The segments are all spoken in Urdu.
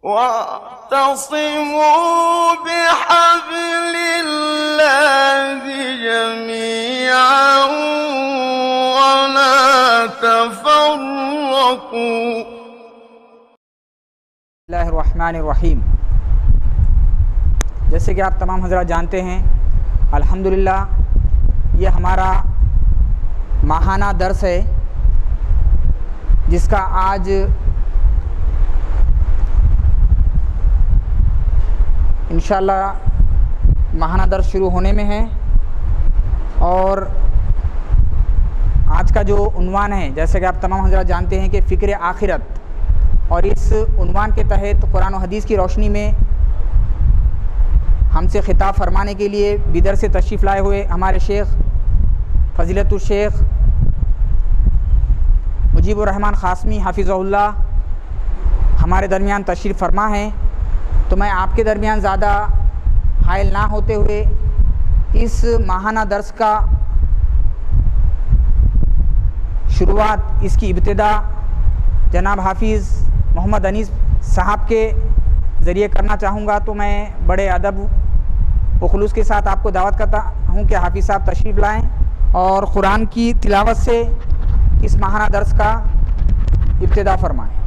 واعتصموا بحبل الله جميعا ولا تفرقوا. بسم اللہ الرحمن الرحیم. جیسے کہ آپ تمام حضرات جانتے ہیں، الحمدللہ یہ ہمارا ماہانہ درس ہے جس کا آج انشاءاللہ ماہانہ درس شروع ہونے میں ہے. اور آج کا جو عنوان ہے، جیسے کہ آپ تمام حضرات جانتے ہیں کہ فکر آخرت، اور اس عنوان کے تحت قرآن و حدیث کی روشنی میں ہم سے خطاب فرمانے کے لیے بیدر سے تشریف لائے ہوئے ہمارے شیخ فضیلت الشیخ مجیب الرحمن قاسمی حافظہ اللہ ہمارے درمیان تشریف فرما ہیں. تو میں آپ کے درمیان زیادہ حائل نہ ہوتے ہوئے اس ماہانہ درس کا شروعات، اس کی ابتدا جناب حافظ محمد انیس صاحب کے ذریعے کرنا چاہوں گا. تو میں بڑے ادب و خلوص کے ساتھ آپ کو دعوت کرتا ہوں کہ حافظ صاحب تشریف لائیں اور قرآن کی تلاوت سے اس ماہانہ درس کا ابتدا فرمائیں.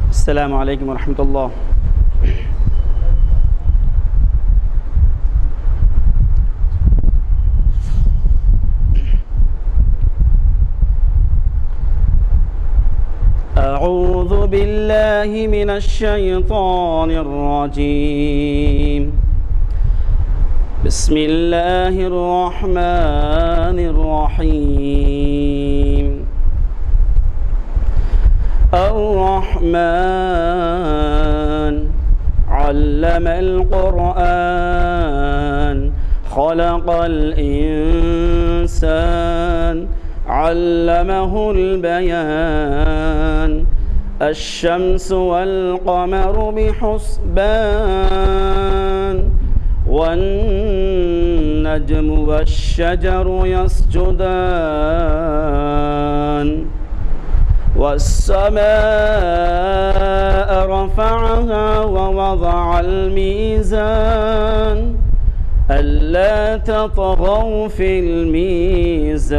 السلام علیکم ورحمۃ اللہ. اعوذ باللہ من الشیطان الرجیم. بسم اللہ الرحمن الرحیم. الرحمن علم القرآن خلق الإنسان علمه البيان الشمس والقمر بحسبان والنجم والشجر يسجدان والسماء رفعها ووضع الميزان ألا تطغوا في الميزان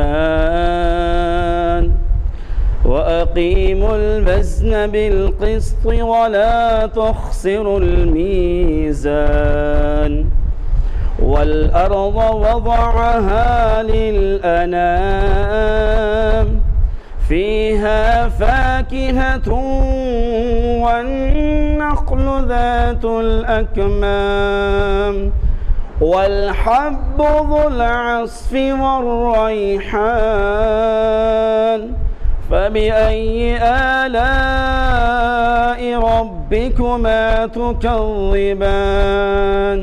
وأقيموا الوزن بالقسط ولا تخسروا الميزان والأرض وضعها للأنام فيها فاكهة والنخل ذات الأكمام والحب ذو العصف والريحان فبأي آلاء ربكما تكذبان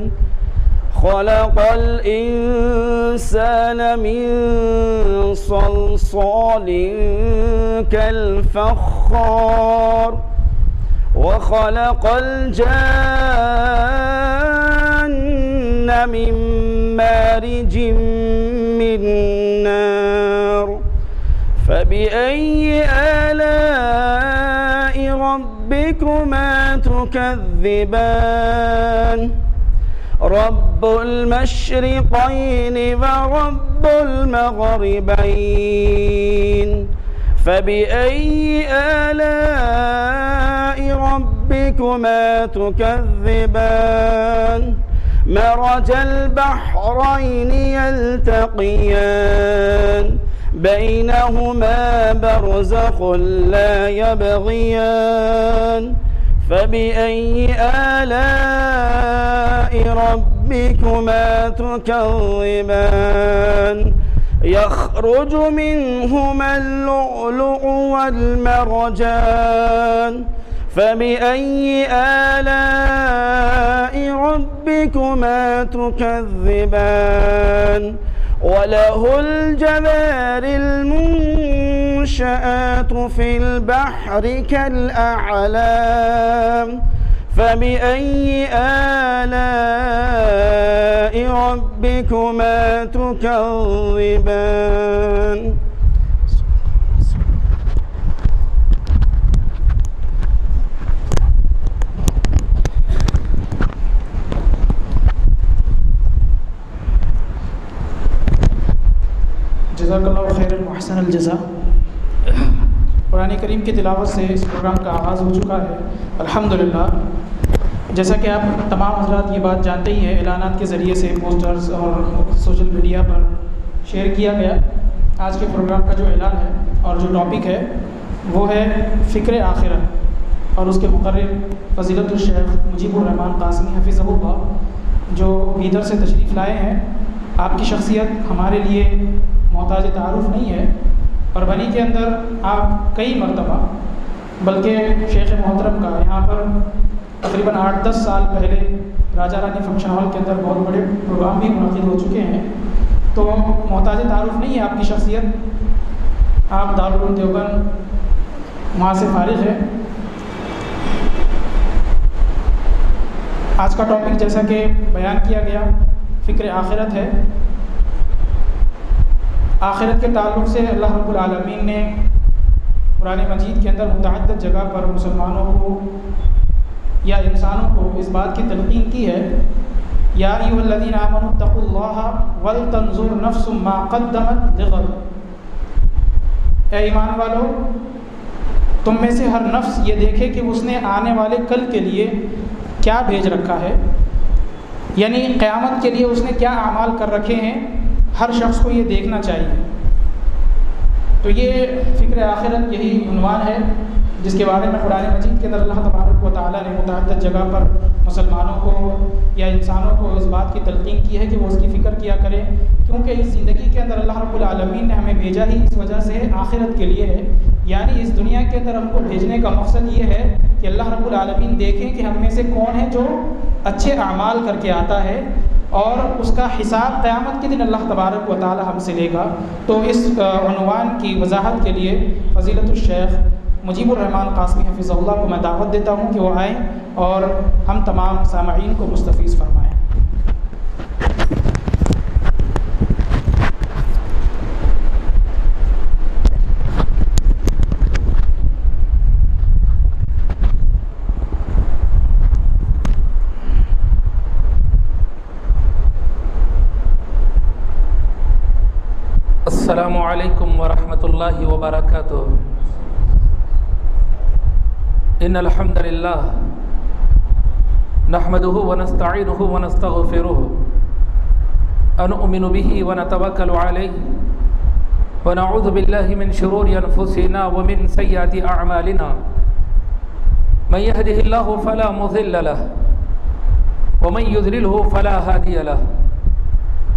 خلق الإنسان من صلصال كالفخار وخلق الجان من مارج من نار فبأي آلاء ربكما تكذبان رب المشرقين ورب المغربين فبأي آلاء ربكما تكذبان مرج البحرين يلتقيان بينهما برزخ لا يبغيان فبأي آلاء ربكما تكذبان يخرج منهما اللؤلؤ والمرجان فبأي آلاء ربكما تكذبان وله الجوار المنشآت في البحر كالأعلام فبأي آلاء ربكما تكذبان جزاک اللہ خیر محسن الجزا۔ قرآن کریم کی تلاوت سے اس پروگرام کا آغاز ہو چکا ہے الحمدللہ۔ جیسا کہ آپ تمام حضرات یہ بات جانتے ہی ہیں، اعلانات کے ذریعے سے پوسٹرز اور سوشل میڈیا پر شیئر کیا گیا۔ آج کے پروگرام کا جو اعلان ہے اور جو ٹاپک ہے وہ ہے فکر آخرت، اور اس کے مقرر فضیلت الشیخ مجیب الرحمان قاسمی حفظہ اللہ جو بیدر سے تشریف لائے ہیں۔ آپ کی شخصیت ہمارے لیے محتاج تعارف نہیں ہے، پربھنی کے اندر آپ کئی مرتبہ، بلکہ شیخ محترم کا یہاں پر تقریباً 8-10 سال پہلے راجہ رانی فنکشن ہال کے اندر بہت بڑے پروگرام بھی منعقد ہو چکے ہیں، تو محتاج تعارف نہیں ہے آپ کی شخصیت۔ آپ دارالعلوم دیوبند وہاں سے فارغ ہے۔ آج کا ٹاپک جیسا کہ بیان کیا گیا فکر آخرت ہے۔ آخرت کے تعلق سے اللہ رب العالمین نے قرآن مجید کے اندر متعدد جگہ پر مسلمانوں کو یا انسانوں کو اس بات کی تلقین کی ہے، یا ایھا الذین آمنوا اتقوا اللہ ولتنظر نفس ما قدمت لغد، اے ایمان والو تم میں سے ہر نفس یہ دیکھے کہ اس نے آنے والے کل کے لیے کیا بھیج رکھا ہے، یعنی قیامت کے لیے اس نے کیا اعمال کر رکھے ہیں، ہر شخص کو یہ دیکھنا چاہیے۔ تو یہ فکر آخرت یہی عنوان ہے جس کے بارے میں قرآن مجید کے اندر اللہ تبارک و تعالیٰ نے متعدد جگہ پر مسلمانوں کو یا انسانوں کو اس بات کی تلقین کی ہے کہ وہ اس کی فکر کیا کریں، کیونکہ اس زندگی کے اندر اللہ رب العالمین نے ہمیں بھیجا ہی اس وجہ سے آخرت کے لیے ہے، یعنی اس دنیا کے اندر ہم کو بھیجنے کا مقصد یہ ہے کہ اللہ رب العالمین دیکھیں کہ ہم میں سے کون ہے جو اچھے اعمال کر کے آتا ہے، اور اس کا حساب قیامت کے دن اللہ تبارک و تعالی ہم سے لے گا۔ تو اس عنوان کی وضاحت کے لیے فضیلت الشیخ مجیب الرحمان قاسمی حفظہ اللہ کو میں دعوت دیتا ہوں کہ وہ آئیں اور ہم تمام سامعین کو مستفیض فرمائیں۔ السلام علیکم ورحمۃ اللہ وبرکاتہ۔ ان الحمد للہ نحمده ونستعینه ونستغفره ونؤمن به ونتوکل علیہ ونعوذ باللہ من شرور انفسنا ومن سیئات اعمالنا من يهده الله فلا مضل له ومن يضلله فلا هادي له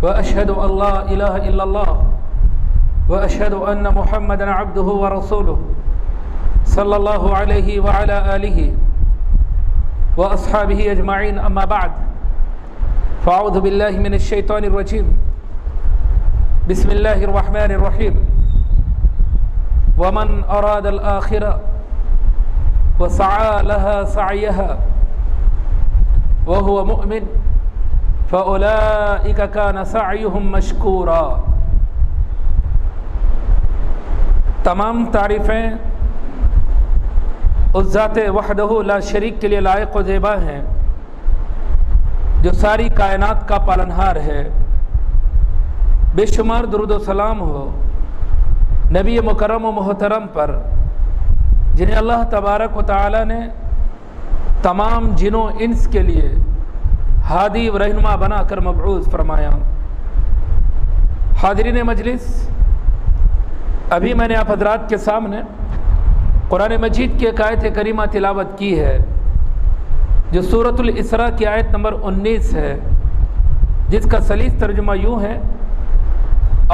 واشهد ان لا اله الا الله وأشهد أن محمدًا عبده ورسوله صلى الله عليه وعلى آله وأصحابه أجمعين، أما بعد فأعوذ بالله من الشيطان الرجيم، بسم الله الرحمن الرحيم، ومن أراد الآخرة وسعى لها سعيها وهو مؤمن فأولئك كان سعيهم مشكورا۔ تمام تعریفیں اس ذات وحدہ لا شریک کے لیے لائق و زیبا ہیں جو ساری کائنات کا پالنہار ہے۔ بے شمار درود و سلام ہو نبی مکرم و محترم پر جنہیں اللہ تبارک و تعالی نے تمام جن و انس کے لیے ہادی و رہنما بنا کر مبعوث فرمایا۔ حاضرین مجلس، ابھی میں نے آپ حضرات کے سامنے قرآن مجید کی ایک آیت کریمہ تلاوت کی ہے جو سورۃ الاسراء کی آیت نمبر 19 ہے، جس کا سلیس ترجمہ یوں ہے: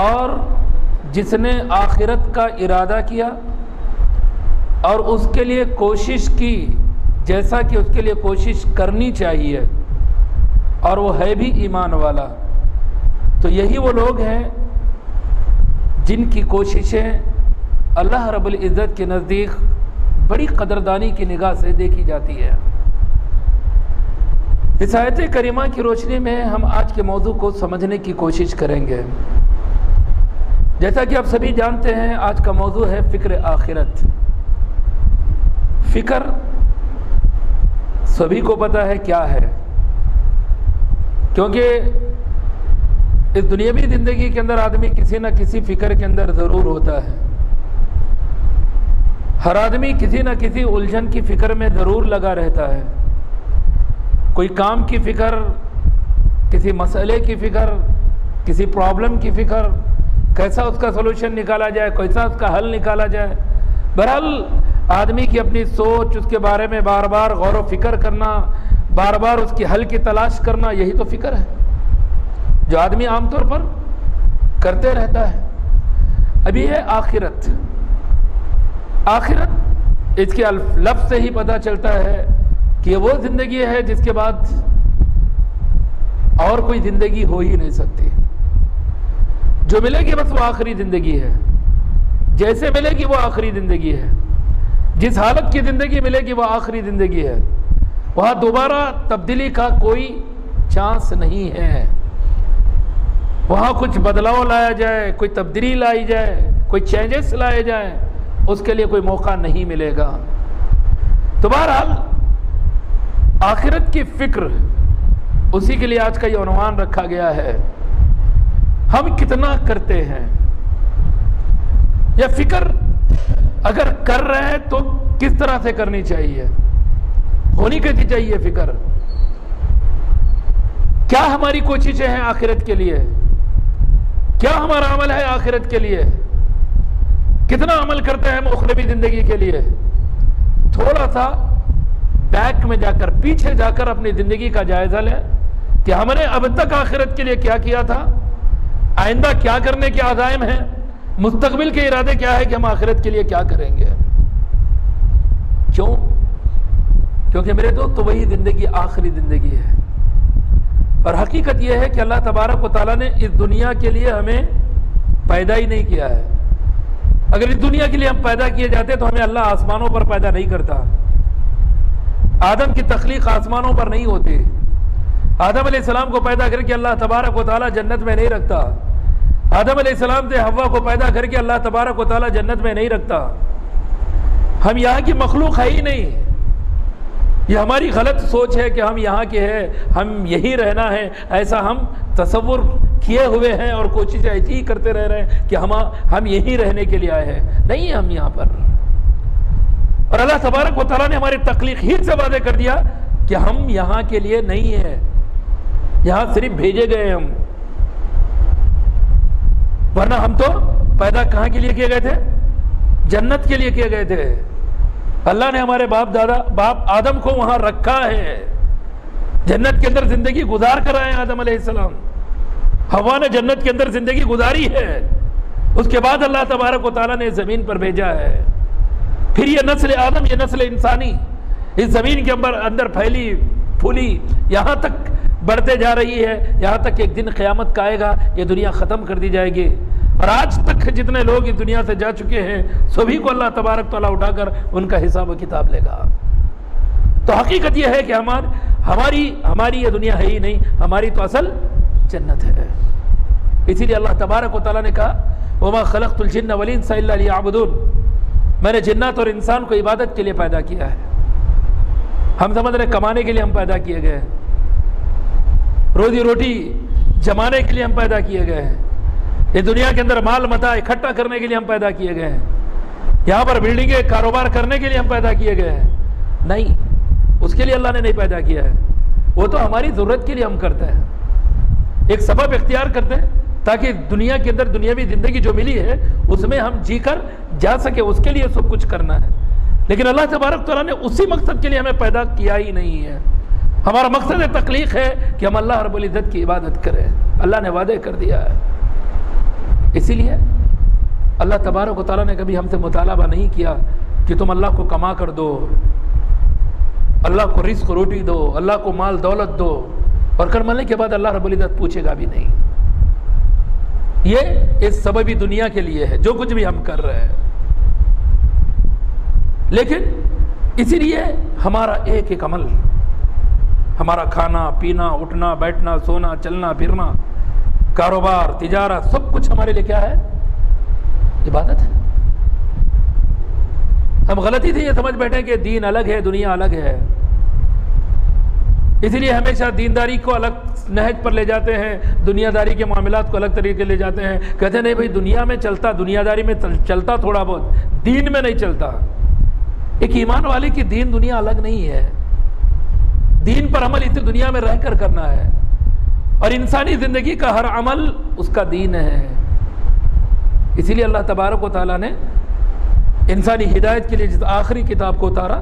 اور جس نے آخرت کا ارادہ کیا اور اس کے لیے کوشش کی جیسا کہ اس کے لیے کوشش کرنی چاہیے، اور وہ ہے بھی ایمان والا، تو یہی وہ لوگ ہیں جن کی کوششیں اللہ رب العزت کے نزدیک بڑی قدردانی کی نگاہ سے دیکھی جاتی ہے۔ اس آیت کریمہ کی روشنی میں ہم آج کے موضوع کو سمجھنے کی کوشش کریں گے۔ جیسا کہ آپ سبھی جانتے ہیں آج کا موضوع ہے فکر آخرت۔ فکر سبھی کو پتہ ہے کیا ہے، کیونکہ اس دنیاوی زندگی کے اندر آدمی کسی نہ کسی فکر کے اندر ضرور ہوتا ہے۔ ہر آدمی کسی نہ کسی الجھن کی فکر میں ضرور لگا رہتا ہے۔ کوئی کام کی فکر، کسی مسئلے کی فکر، کسی پرابلم کی فکر، کیسا اس کا سلوشن نکالا جائے، کیسا اس کا حل نکالا جائے۔ بہرحال آدمی کی اپنی سوچ، اس کے بارے میں بار بار غور و فکر کرنا، بار بار اس کی حل کی تلاش کرنا، یہی تو فکر ہے جو آدمی عام طور پر کرتے رہتا ہے۔ ابھی ہے آخرت۔ آخرت اس کے لفظ سے ہی پتہ چلتا ہے کہ وہ زندگی ہے جس کے بعد اور کوئی زندگی ہو ہی نہیں سکتی۔ جو ملے گی بس وہ آخری زندگی ہے، جیسے ملے گی وہ آخری زندگی ہے، جس حالت کی زندگی ملے گی وہ آخری زندگی ہے، وہاں دوبارہ تبدیلی کا کوئی چانس نہیں ہے۔ وہاں کچھ بدلاؤ لایا جائے، کوئی تبدیلی لائی جائے، کوئی چینجز لائے جائیں، اس کے لیے کوئی موقع نہیں ملے گا۔ تو بہرحال آخرت کی فکر، اسی کے لیے آج کا یہ عنوان رکھا گیا ہے۔ ہم کتنا کرتے ہیں؟ یا فکر اگر کر رہے ہیں تو کس طرح سے کرنی چاہیے، ہونی کیسی چاہیے فکر؟ کیا ہماری کوششیں ہیں آخرت کے لیے؟ کیا ہمارا عمل ہے آخرت کے لیے؟ کتنا عمل کرتے ہیں ہم اخروی زندگی کے لیے؟ تھوڑا سا بیک میں جا کر، پیچھے جا کر اپنی زندگی کا جائزہ لیں کہ ہم نے اب تک آخرت کے لیے کیا کیا تھا، آئندہ کیا کرنے کے عزائم ہیں، مستقبل کے ارادے کیا ہے کہ ہم آخرت کے لیے کیا کریں گے۔ کیوں؟ کیونکہ میرے دوست تو وہی زندگی آخری زندگی ہے، اور حقیقت یہ ہے کہ اللہ تبارک و تعالیٰ نے اس دنیا کے لیے ہمیں پیدا ہی نہیں کیا ہے۔ اگر اس دنیا کے لیے ہم پیدا کیے جاتے تو ہمیں اللہ آسمانوں پر پیدا نہیں کرتا۔ آدم کی تخلیق آسمانوں پر نہیں ہوتی۔ آدم علیہ السلام کو پیدا کر کے اللہ تبارک و تعالیٰ جنت میں نہیں رکھتا۔ آدم علیہ السلام سے حوا کو پیدا کر کے اللہ تبارک و تعالیٰ جنت میں نہیں رکھتا۔ ہم یہاں کی مخلوق ہے ہی نہیں۔ یہ ہماری غلط سوچ ہے کہ ہم یہاں کے ہیں، ہم یہی رہنا ہے، ایسا ہم تصور کیے ہوئے ہیں اور کوشش ایسی ہی کرتے رہ رہے ہیں کہ ہم یہی رہنے کے لیے آئے ہیں۔ نہیں، ہم یہاں پر، اور اللہ تبارک و تعالیٰ نے ہماری تخلیق ہی سے واضح کر دیا کہ ہم یہاں کے لیے نہیں ہیں، یہاں صرف بھیجے گئے ہم، ورنہ ہم تو پیدا کہاں کے لیے کیے گئے تھے؟ جنت کے لیے کیے گئے تھے۔ اللہ نے ہمارے باپ آدم کو وہاں رکھا ہے، جنت کے اندر زندگی گزار کر آئے آدم علیہ السلام، حوا نے جنت کے اندر زندگی گزاری ہے، اس کے بعد اللہ تبارک و تعالیٰ نے زمین پر بھیجا ہے۔ پھر یہ نسل آدم، یہ نسل انسانی اس زمین کے اندر پھیلی پھولی یہاں تک بڑھتے جا رہی ہے، یہاں تک کہ ایک دن قیامت کا آئے گا، یہ دنیا ختم کر دی جائے گی، اور آج تک جتنے لوگ اس دنیا سے جا چکے ہیں سبھی کو اللہ تبارک تعالیٰ اٹھا کر ان کا حساب و کتاب لے گا۔ تو حقیقت یہ ہے کہ ہماری یہ دنیا ہے ہی نہیں، ہماری تو اصل جنت ہے۔ اسی لیے اللہ تبارک و تعالیٰ نے کہا وَمَا خَلَقْتُ الْجِنَّ وَالْإِنسَ إِلَّا لِيَعْبُدُونَ، میں نے جنات اور انسان کو عبادت کے لیے پیدا کیا ہے۔ ہم سمجھ رہے کمانے کے لیے ہم پیدا کیے گئے ہیں، روزی روٹی جمانے کے لیے ہم پیدا کیے گئے ہیں، یہ دنیا کے اندر مال متاع اکٹھا کرنے کے لیے ہم پیدا کیے گئے ہیں، یہاں پر بلڈنگیں کاروبار کرنے کے لیے ہم پیدا کیے گئے ہیں۔ نہیں، اس کے لیے اللہ نے نہیں پیدا کیا ہے، وہ تو ہماری ضرورت کے لیے ہم کرتے ہیں، ایک سبب اختیار کرتے ہیں تاکہ دنیا کے اندر دنیاوی زندگی جو ملی ہے اس میں ہم جی کر جا سکے، اس کے لیے سب کچھ کرنا ہے۔ لیکن اللہ تبارک تعالیٰ نے اسی مقصد کے لیے ہمیں پیدا کیا ہی نہیں ہے۔ ہمارا مقصد تخلیق ہے کہ ہم اللہ رب العزت کی عبادت کریں، اللہ نے وعدے کر دیا ہے۔ اسی لیے اللہ تبارک و تعالیٰ نے کبھی ہم سے مطالبہ نہیں کیا کہ تم اللہ کو کما کر دو، اللہ کو رزق روٹی دو، اللہ کو مال دولت دو، اور کر مرنے کے بعد اللہ رب العزت پوچھے گا بھی نہیں۔ یہ اس سببی دنیا کے لیے ہے جو کچھ بھی ہم کر رہے ہیں، لیکن اسی لیے ہمارا ایک ایک عمل، ہمارا کھانا پینا اٹھنا بیٹھنا سونا چلنا پھرنا کاروبار تجارت سب کچھ ہمارے لیے کیا ہے؟ عبادت ہے۔ ہم غلطی سے یہ سمجھ بیٹھے کہ دین الگ ہے دنیا الگ ہے، اسی لیے ہمیشہ دینداری کو الگ نہج پر لے جاتے ہیں، دنیا داری کے معاملات کو الگ طریقے لے جاتے ہیں، کہتے ہیں نہیں بھائی دنیا میں چلتا، دنیا داری میں چلتا تھوڑا بہت، دین میں نہیں چلتا۔ ایک ایمان والے کی دین دنیا الگ نہیں ہے، دین پر عمل اسی دنیا میں رہ کر کرنا ہے، اور انسانی زندگی کا ہر عمل اس کا دین ہے۔ اسی لیے اللہ تبارک و تعالیٰ نے انسانی ہدایت کے لیے جس آخری کتاب کو اتارا،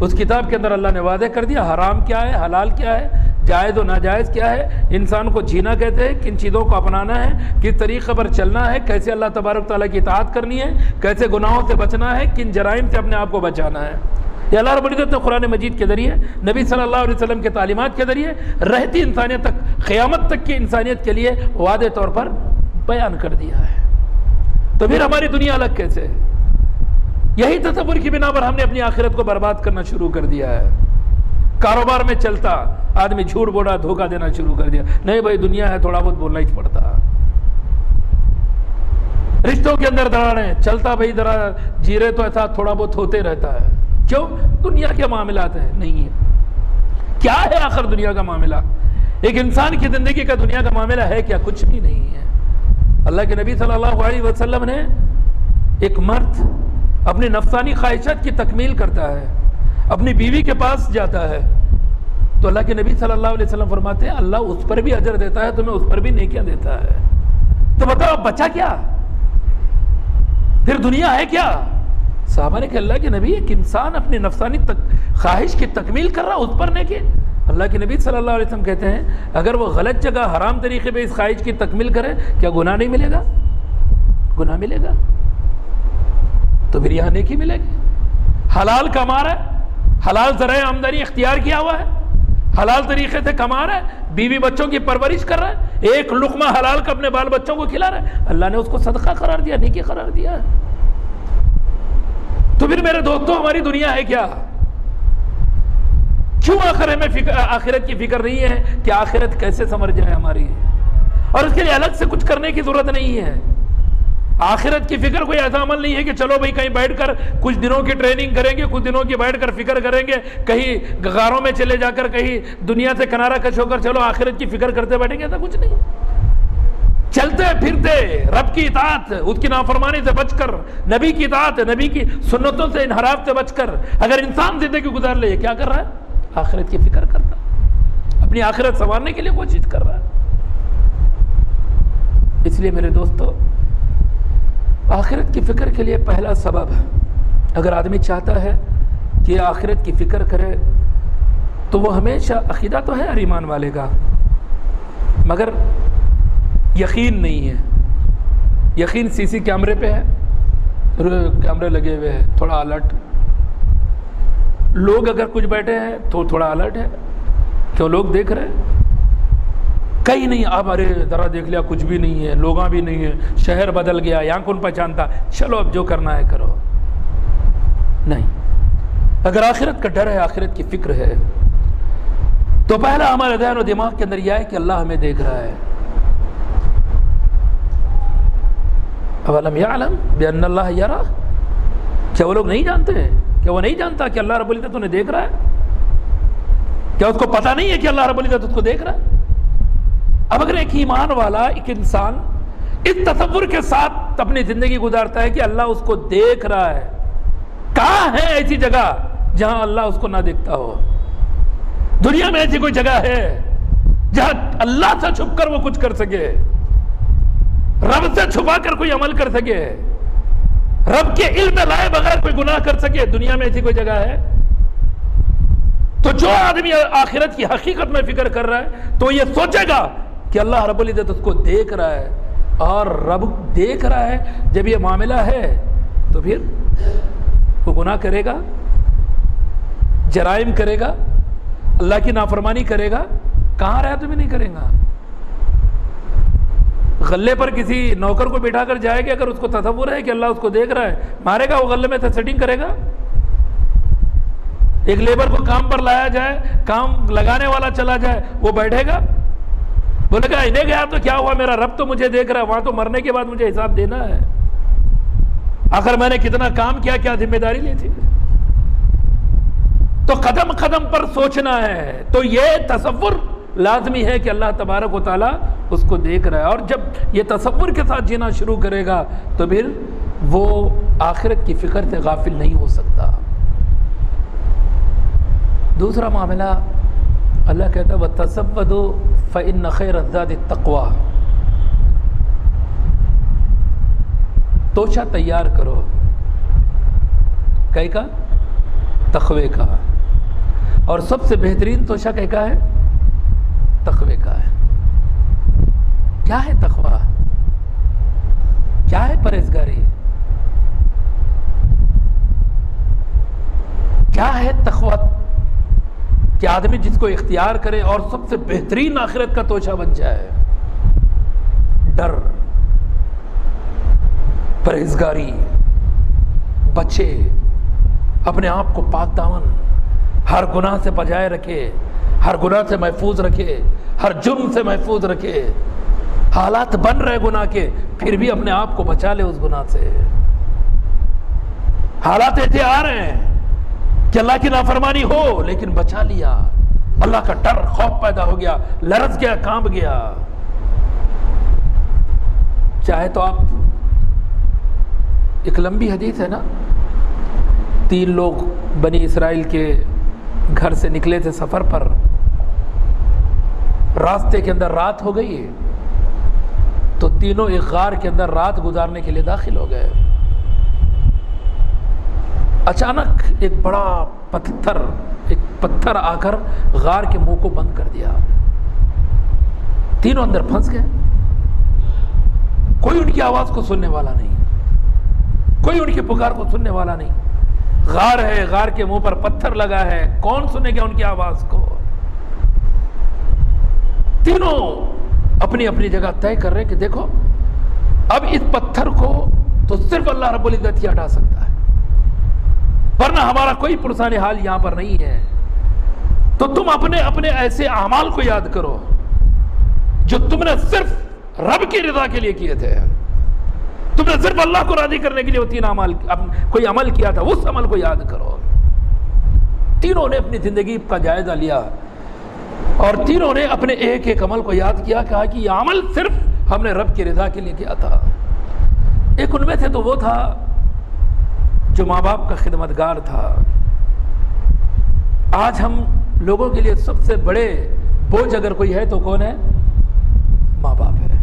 اس کتاب کے اندر اللہ نے واضح کر دیا حرام کیا ہے، حلال کیا ہے، جائز و ناجائز کیا ہے، انسان کو جینا کہتے ہیں، کن چیزوں کو اپنانا ہے، کس طریقے پر چلنا ہے، کیسے اللہ تبارک تعالیٰ کی اطاعت کرنی ہے، کیسے گناہوں سے بچنا ہے، کن جرائم سے اپنے آپ کو بچانا ہے۔ یہ اللہ رب العزت نے قرآن مجید کے ذریعے نبی صلی اللہ علیہ وسلم کے تعلیمات کے ذریعے رہتی انسانیت تک، قیامت تک کی انسانیت کے لیے واضح طور پر بیان کر دیا ہے۔ تو پھر ہماری دنیا الگ کیسے ہے؟ یہی تصور کی بنا پر ہم نے اپنی آخرت کو برباد کرنا شروع کر دیا ہے۔ کاروبار میں چلتا آدمی جھوٹ بولا دھوکہ دینا شروع کر دیا، نہیں بھائی دنیا ہے تھوڑا بہت بولنا ہی پڑتا۔ رشتوں کے اندر دراڑیں چلتا، بھائی ذرا جیرے تو ایسا تھوڑا بہت ہوتے رہتا ہے، کیوں؟ دنیا کے معاملات ہیں، نہیں ہے۔ کیا ہے آخر دنیا کا معاملہ؟ ایک انسان کی زندگی کا دنیا کا معاملہ ہے کیا؟ کچھ بھی نہیں ہے۔ اللہ کے نبی صلی اللہ علیہ وسلم نے ایک مرد اپنی نفسانی خواہشات کی تکمیل کرتا ہے، اپنی بیوی کے پاس جاتا ہے، تو اللہ کے نبی صلی اللہ علیہ وسلم فرماتے ہیں اللہ اس پر بھی اجر دیتا ہے، تمہیں اس پر بھی نیکیاں دیتا ہے۔ تو بتاؤ بچا کیا؟ پھر دنیا ہے کیا؟ صحابہ نے کہ اللہ کے نبی ایک انسان اپنی نفسانی خواہش کی تکمیل کر رہا، اس پر نیکی۔ اللہ کے نبی صلی اللہ علیہ وسلم کہتے ہیں اگر وہ غلط جگہ حرام طریقے پہ اس خواہش کی تکمیل کرے، کیا گناہ نہیں ملے گا؟ گناہ ملے گا، تو پھر یہاں نیکی ملے گی۔ حلال کما رہا ہے، حلال ذرائع آمدنی اختیار کیا ہوا ہے، حلال طریقے سے کما رہا ہے، بیوی بچوں کی پرورش کر رہا ہے، ایک لقمہ حلال کا اپنے بال بچوں کو کھلا رہا ہے، اللہ نے اس کو صدقہ قرار دیا، نیکی قرار دیا ہے۔ تو پھر میرے دوستوں ہماری دنیا ہے کیا؟ کیوں آخرت کی فکر نہیں ہے کہ آخرت کیسے سمر جائے ہماری، اور اس کے لیے الگ سے کچھ کرنے کی ضرورت نہیں ہے۔ آخرت کی فکر کوئی ایسا عمل نہیں ہے کہ چلو بھائی کہیں بیٹھ کر کچھ دنوں کی ٹریننگ کریں گے، کچھ دنوں کی بیٹھ کر فکر کریں گے، کہیں غاروں میں چلے جا کر کہیں دنیا سے کنارہ کش ہو کر چلو آخرت کی فکر کرتے بیٹھیں گے، ایسا کچھ نہیں۔ چلتے پھرتے رب کی اطاعت، اس کی نافرمانی سے بچ کر، نبی کی اطاعت، نبی کی سنتوں سے انحراف سے بچ کر اگر انسان زندگی گزار لے، کیا کر رہا ہے؟ آخرت کی فکر کرتا، اپنی آخرت سنوارنے کے لیے کوشش کر رہا ہے۔ اس لیے میرے دوستو آخرت کی فکر کے لیے پہلا سبب، اگر آدمی چاہتا ہے کہ آخرت کی فکر کرے تو وہ ہمیشہ عقیدہ تو ہے ہر ایمان والے کا، مگر یقین نہیں ہے۔ یقین سی سی کیمرے پہ ہے، کیمرے لگے ہوئے ہیں، تھوڑا الرٹ، لوگ اگر کچھ بیٹھے ہیں تو تھوڑا الرٹ ہے، کیوں لوگ دیکھ رہے ہیں، کہیں نہیں اب ارے ذرا دیکھ لیا کچھ بھی نہیں ہے، لوگاں بھی نہیں ہے، شہر بدل گیا، یہاں کون پہچانتا، چلو اب جو کرنا ہے کرو۔ نہیں، اگر آخرت کا ڈر ہے، آخرت کی فکر ہے، تو پہلا ہمارے ذہن و دماغ کے اندر یہ ہے کہ اللہ ہمیں دیکھ رہا ہے۔ اولم یعلم بان اللہ یرا، کیا وہ لوگ نہیں جانتے ہیں؟ کیا وہ نہیں جانتا کہ اللہ رب العزت انہیں دیکھ رہا ہے؟ کیا اس کو پتہ نہیں ہے کہ اللہ رب العزت اس کو دیکھ رہا ہے؟ اب اگر ایک ایمان والا، ایک انسان اس تصور کے ساتھ اپنی زندگی گزارتا ہے کہ اللہ اس کو دیکھ رہا ہے، کہاں ہے ایسی جگہ جہاں اللہ اس کو نہ دیکھتا ہو؟ دنیا میں ایسی کوئی جگہ ہے جہاں اللہ سے چھپ کر وہ کچھ کر سکے، رب سے چھپا کر کوئی عمل کر سکے، رب کے علم میں لائے بغیر کوئی گناہ کر سکے؟ دنیا میں ایسی کوئی جگہ ہے؟ تو جو آدمی آخرت کی حقیقت میں فکر کر رہا ہے تو یہ سوچے گا کہ اللہ رب العزت اس کو دیکھ رہا ہے، اور رب دیکھ رہا ہے جب یہ معاملہ ہے تو پھر وہ گناہ کرے گا، جرائم کرے گا، اللہ کی نافرمانی کرے گا، کہاں رہا تمہیں نہیں کرے گا؟ غلے پر کسی نوکر کو بٹھا کر جائے گا، اگر اس کو تصور ہے کہ اللہ اس کو دیکھ رہا ہے، مارے گا وہ غلے میں سے سیٹنگ کرے گا؟ ایک لیبر کو کام پر لایا جائے, کام لگانے والا چلا جائے, وہ بیٹھے گا؟ بولے گا انہیں گیا تو کیا ہوا, میرا رب تو مجھے دیکھ رہا ہے, وہاں تو مرنے کے بعد مجھے حساب دینا ہے, آخر میں نے کتنا کام کیا, کیا ذمہ داری لی تھی. تو قدم قدم پر سوچنا ہے. تو یہ تصور لازمی ہے کہ اللہ تبارک و تعالیٰ اس کو دیکھ رہا ہے, اور جب یہ تصور کے ساتھ جینا شروع کرے گا تو پھر وہ آخرت کی فکر سے غافل نہیں ہو سکتا. دوسرا معاملہ اللہ کہتا ہے وَتَزَوَّدُوا فَإِنَّ خَيْرَ الزَّادِ التَّقْوَىٰ, توشہ تیار کرو, کئی کا؟ تقوی کا. اور سب سے بہترین توشہ کئی کا ہے؟ تقوی کا ہے. کیا ہے تقوی؟ کیا ہے پرہیزگاری؟ کیا ہے تقوی؟ کہ آدمی جس کو اختیار کرے اور سب سے بہترین آخرت کا توشہ بن جائے. ڈر, پرہیزگاری, بچے, اپنے آپ کو پاک دامن, ہر گناہ سے بجائے رکھے, ہر گناہ سے محفوظ رکھے, ہر جرم سے محفوظ رکھے. حالات بن رہے گناہ کے, پھر بھی اپنے آپ کو بچا لے اس گناہ سے. حالات ایسے آ رہے ہیں کہ اللہ کی نافرمانی ہو, لیکن بچا لیا. اللہ کا ڈر, خوف پیدا ہو گیا, لرز گیا, کانپ گیا. چاہے تو آپ, ایک لمبی حدیث ہے نا, 3 لوگ بنی اسرائیل کے گھر سے نکلے تھے سفر پر, راستے کے اندر رات ہو گئی تو تینوں ایک غار کے اندر رات گزارنے کے لیے داخل ہو گئے. اچانک ایک بڑا پتھر آ کر غار کے منہ کو بند کر دیا. تینوں اندر پھنس گئے. کوئی ان کی آواز کو سننے والا نہیں, کوئی ان کی پکار کو سننے والا نہیں. غار ہے, غار کے منہ پر پتھر لگا ہے, کون سنے گا ان کی آواز کو؟ تینوں اپنی اپنی جگہ طے کر رہے کہ دیکھو اب اس پتھر کو تو صرف اللہ رب العزت ہی ہٹا سکتا ہے, ورنہ ہمارا کوئی پرسان حال یہاں پر نہیں ہے. تو تم اپنے ایسے اعمال کو یاد کرو جو تم نے صرف رب کی رضا کے لیے کیے تھے. تم نے صرف اللہ کو راضی کرنے کے لیے وہ 3 اعمال کوئی عمل کیا تھا, اس عمل کو یاد کرو. تینوں نے اپنی زندگی کا جائزہ لیا اور تینوں نے اپنے ایک ایک عمل کو یاد کیا, کہا کہ یہ عمل صرف ہم نے رب کی رضا کے لیے کیا تھا. ایک ان میں سے تو وہ تھا جو ماں باپ کا خدمتگار تھا. آج ہم لوگوں کے لیے سب سے بڑے بوجھ اگر کوئی ہے تو کون ہے؟ ماں باپ ہے.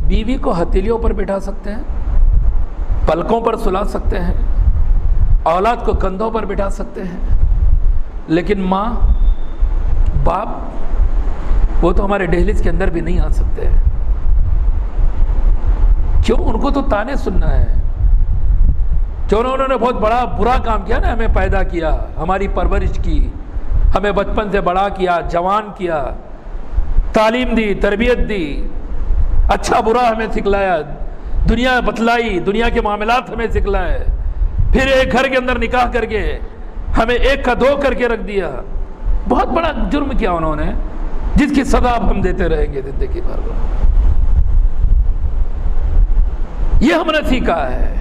بیوی کو ہتھیلیوں پر بٹھا سکتے ہیں, پلکوں پر سلا سکتے ہیں, اولاد کو کندھوں پر بٹھا سکتے ہیں, لیکن ماں باپ وہ تو ہمارے دہلیز کے اندر بھی نہیں آ سکتے. کیوں؟ ان کو تو تانے سننا ہے. کیوں انہوں نے بہت بڑا برا کام کیا نا, ہمیں پیدا کیا, ہماری پرورش کی, ہمیں بچپن سے بڑا کیا, جوان کیا, تعلیم دی, تربیت دی, اچھا برا ہمیں سکھلایا, دنیا بتلائی, دنیا کے معاملات ہمیں سکھلائے, پھر ایک گھر کے اندر نکاح کر کے ہمیں 1 کا 2 کر کے رکھ دیا. بہت بڑا جرم کیا انہوں نے, جس کی سزا اب ہم دیتے رہیں گے زندگی بھر. یہ ہم نے سیکھا ہے.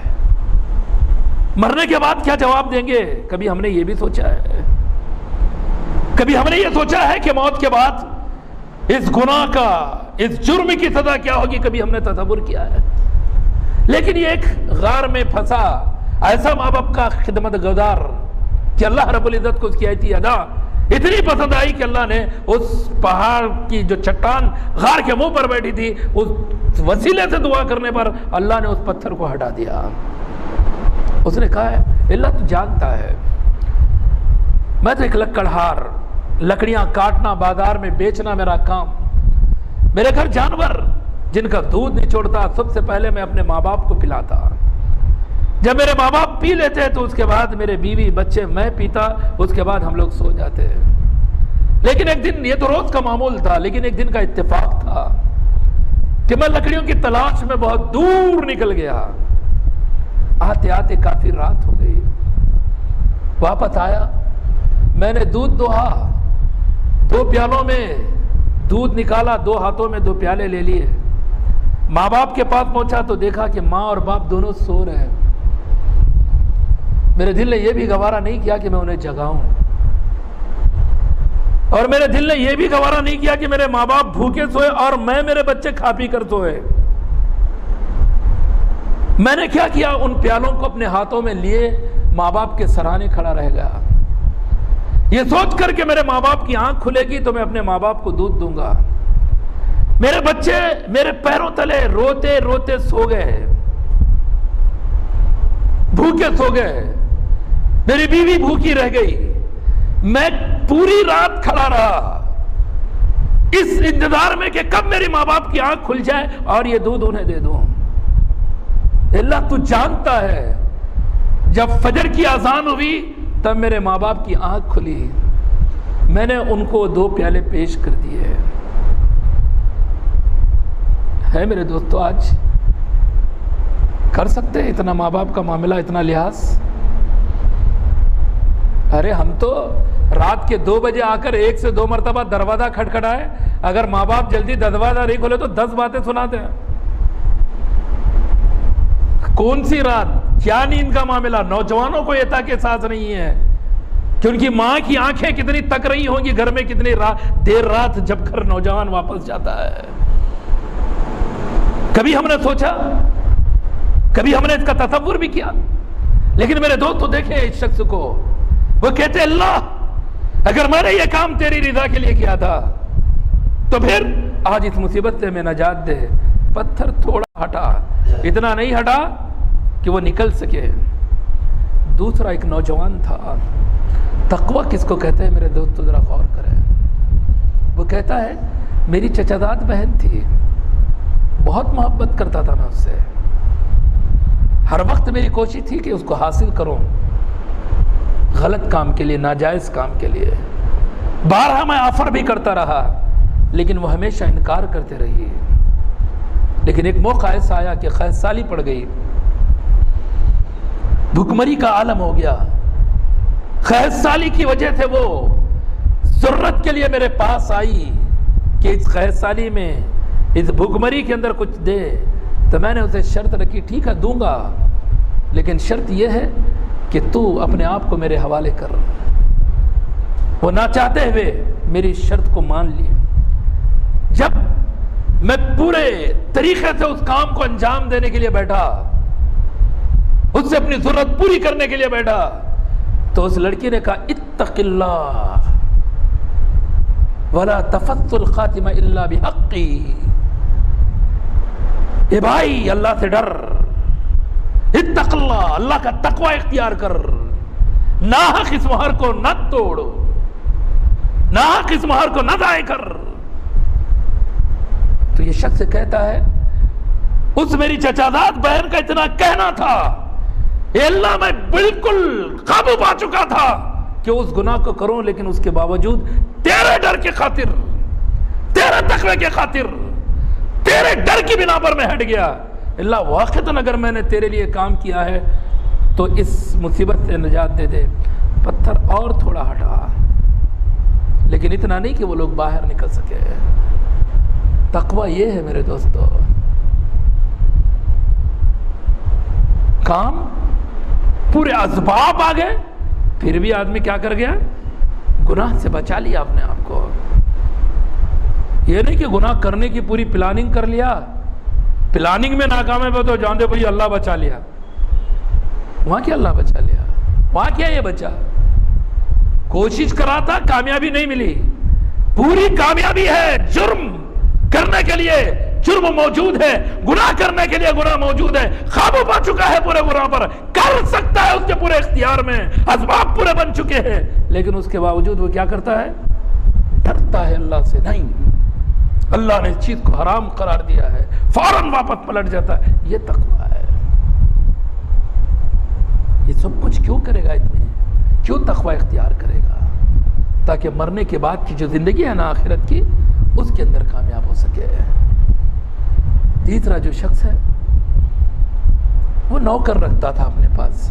مرنے کے بعد کیا جواب دیں گے, کبھی ہم نے یہ بھی سوچا ہے؟ کبھی ہم نے یہ سوچا ہے کہ موت کے بعد اس گناہ کا, اس جرم کی سزا کیا ہوگی؟ کبھی ہم نے تصور کیا ہے؟ لیکن یہ ایک غار میں پھنسا ایسا ماں باپ کا خدمت گزار کہ اللہ رب العزت کو اس کی ایسی ادا اتنی پسند آئی کہ اللہ نے اس پہاڑ کی جو چٹان غار کے منہ پر بیٹھی تھی, اس وسیلے سے دعا کرنے پر اللہ نے اس پتھر کو ہٹا دیا. اس نے کہا ہے اللہ تو جانتا ہے میں تو ایک لکڑہار, لکڑیاں کاٹنا, بازار میں بیچنا میرا کام. میرے گھر جانور جن کا دودھ نہیں چھوڑتا, سب سے پہلے میں اپنے ماں باپ کو پلاتا. جب میرے ماں باپ پی لیتے تو اس کے بعد میرے بیوی بچے, میں پیتا, اس کے بعد ہم لوگ سو جاتے. لیکن ایک دن, یہ تو روز کا معمول تھا, لیکن ایک دن کا اتفاق تھا کہ میں لکڑیوں کی تلاش میں بہت دور نکل گیا. آتے آتے کافی رات ہو گئی. واپس آیا، میں نے دودھ دوہا، 2 پیالوں میں دودھ نکالا، 2 ہاتھوں میں 2 پیالے لے لیے، ماں باپ کے پاس پہنچا تو دیکھا کہ ماں اور باپ دونوں سو رہے ہیں۔ میرے دل نے یہ بھی گوارا نہیں کیا کہ میں انہیں جگاؤں، اور میرے دل نے یہ بھی گوارا نہیں کیا کہ میرے ماں باپ بھوکے سوئے اور میرے بچے کھا پی کر سوئے۔ میں نے کیا کیا، ان پیالوں کو اپنے ہاتھوں میں لیے ماں باپ کے سرانے کھڑا رہ گیا، یہ سوچ کر کہ میرے ماں باپ کی آنکھ کھلے گی تو میں اپنے ماں باپ کو دودھ دوں گا۔ میرے بچے میرے پیروں تلے روتے روتے سو گئے، بھوکے سو گئے، میری بیوی بھوکی رہ گئی، میں پوری رات کھڑا رہا اس انتظار میں کہ کب میری ماں باپ کی آنکھ کھل جائے اور یہ دودھ انہیں دے دوں۔ اللہ تو جانتا ہے، جب فجر کی اذان ہوئی تب میرے ماں باپ کی آنکھ کھلی، میں نے ان کو 2 پیالے پیش کر دیے۔ ہے میرے دوستو، آج کر سکتے ہیں اتنا ماں باپ کا معاملہ، اتنا لحاظ؟ ارے ہم تو رات کے 2 بجے آ کر 1 سے 2 مرتبہ دروازہ کھٹکھٹائے، اگر ماں باپ جلدی دروازہ نہیں کھولے تو 10 باتیں سناتے ہیں۔ کون سی رات، کیا نیند کا معاملہ؟ نوجوانوں کو یہ تک احساس نہیں ہے کہ ان کی ماں کی آنکھیں کتنی تک رہی ہوں گی گھر میں کتنی دیر رات جب گھر نوجوان واپس جاتا ہے۔ کبھی ہم نے سوچا، کبھی ہم نے اس کا تصور بھی کیا؟ لیکن میرے دوستو دیکھیں اس شخص کو، وہ کہتے اللہ اگر میں نے یہ کام تیری رضا کے لیے کیا تھا تو پھر آج اس مصیبت سے میں نجات دے۔ پتھر تھوڑا ہٹا، اتنا نہیں ہٹا کہ وہ نکل سکے۔ دوسرا ایک نوجوان تھا، تقوی کس کو کہتے ہیں میرے دوستو ذرا غور کریں۔ وہ کہتا ہے میری چچاداد بہن تھی، بہت محبت کرتا تھا میں اس سے، ہر وقت میری کوشش تھی کہ اس کو حاصل کروں، غلط کام کے لیے، ناجائز کام کے لیے، بارہا میں آفر بھی کرتا رہا لیکن وہ ہمیشہ انکار کرتے رہی۔ لیکن ایک موقع ایسا آیا کہ قحط سالی پڑ گئی، بھوکمری کا عالم ہو گیا۔ قحط سالی کی وجہ سے وہ ضرورت کے لیے میرے پاس آئی کہ اس قحط سالی میں، اس بھوکمری کے اندر کچھ دے۔ تو میں نے اسے شرط رکھی، ٹھیک ہے دوں گا، لیکن شرط یہ ہے کہ تو اپنے آپ کو میرے حوالے کر۔ وہ نہ چاہتے ہوئے میری شرط کو مان لی۔ جب میں پورے طریقے سے اس کام کو انجام دینے کے لیے بیٹھا، اس سے اپنی ضرورت پوری کرنے کے لیے بیٹھا، تو اس لڑکی نے کہا اتق اللہ ولا تفت الخاتم الا بحقی۔ اے بھائی اللہ سے ڈر، اتق اللہ، اللہ کا تقوی اختیار کر، ناحق اس مہر کو نہ توڑ، ناحق اس مہر کو نہ ضائع کر۔ تو یہ شخص کہتا ہے اس میری چچاداد بہن کا اتنا کہنا تھا، اے اللہ میں بالکل قابو پا چکا تھا کہ اس گناہ کو کروں، لیکن اس کے باوجود تیرے ڈر کے خاطر، تیرے تقوی کے خاطر، تیرے ڈر کی بنا پر میں ہٹ گیا۔ اللہ واقعتاً اگر میں نے تیرے لیے کام کیا ہے تو اس مصیبت سے نجات دے دے۔ پتھر اور تھوڑا ہٹا، لیکن اتنا نہیں کہ وہ لوگ باہر نکل سکے۔ تقوی یہ ہے میرے دوستو، کام پورے اسباب آ گئے پھر بھی آدمی کیا کر گیا؟ گناہ سے بچا لیا اپنے آپ کو۔ یہ نہیں کہ گناہ کرنے کی پوری پلاننگ کر لیا، پلاننگ میں ناکام ہے تو جان دے بھائی اللہ بچا لیا۔ وہاں کیا اللہ بچا لیا؟ وہاں کیا یہ بچا؟ کوشش کرا تھا، کامیابی نہیں ملی۔ پوری کامیابی ہے، جرم کرنے کے لیے جرم موجود ہے، گناہ کرنے کے لیے گناہ موجود ہے، قابو پا چکا ہے پورے گناہ پر، کر سکتا ہے اس کے پورے اختیار میں، اسباب پورے بن چکے ہیں، لیکن اس کے باوجود وہ کیا کرتا ہے؟ ڈرتا ہے اللہ سے۔ نہیں، اللہ نے اس چیز کو حرام قرار دیا ہے، فوراً واپس پلٹ جاتا ہے۔ یہ تقویٰ ہے۔ یہ سب کچھ کیوں کرے گا؟ اتنے کیوں تقویٰ اختیار کرے گا؟ تاکہ مرنے کے بعد کی جو زندگی ہے نا آخرت کی، اس کے اندر کامیاب ہو سکے۔ تیسرا جو شخص ہے وہ نوکر رکھتا تھا اپنے پاس،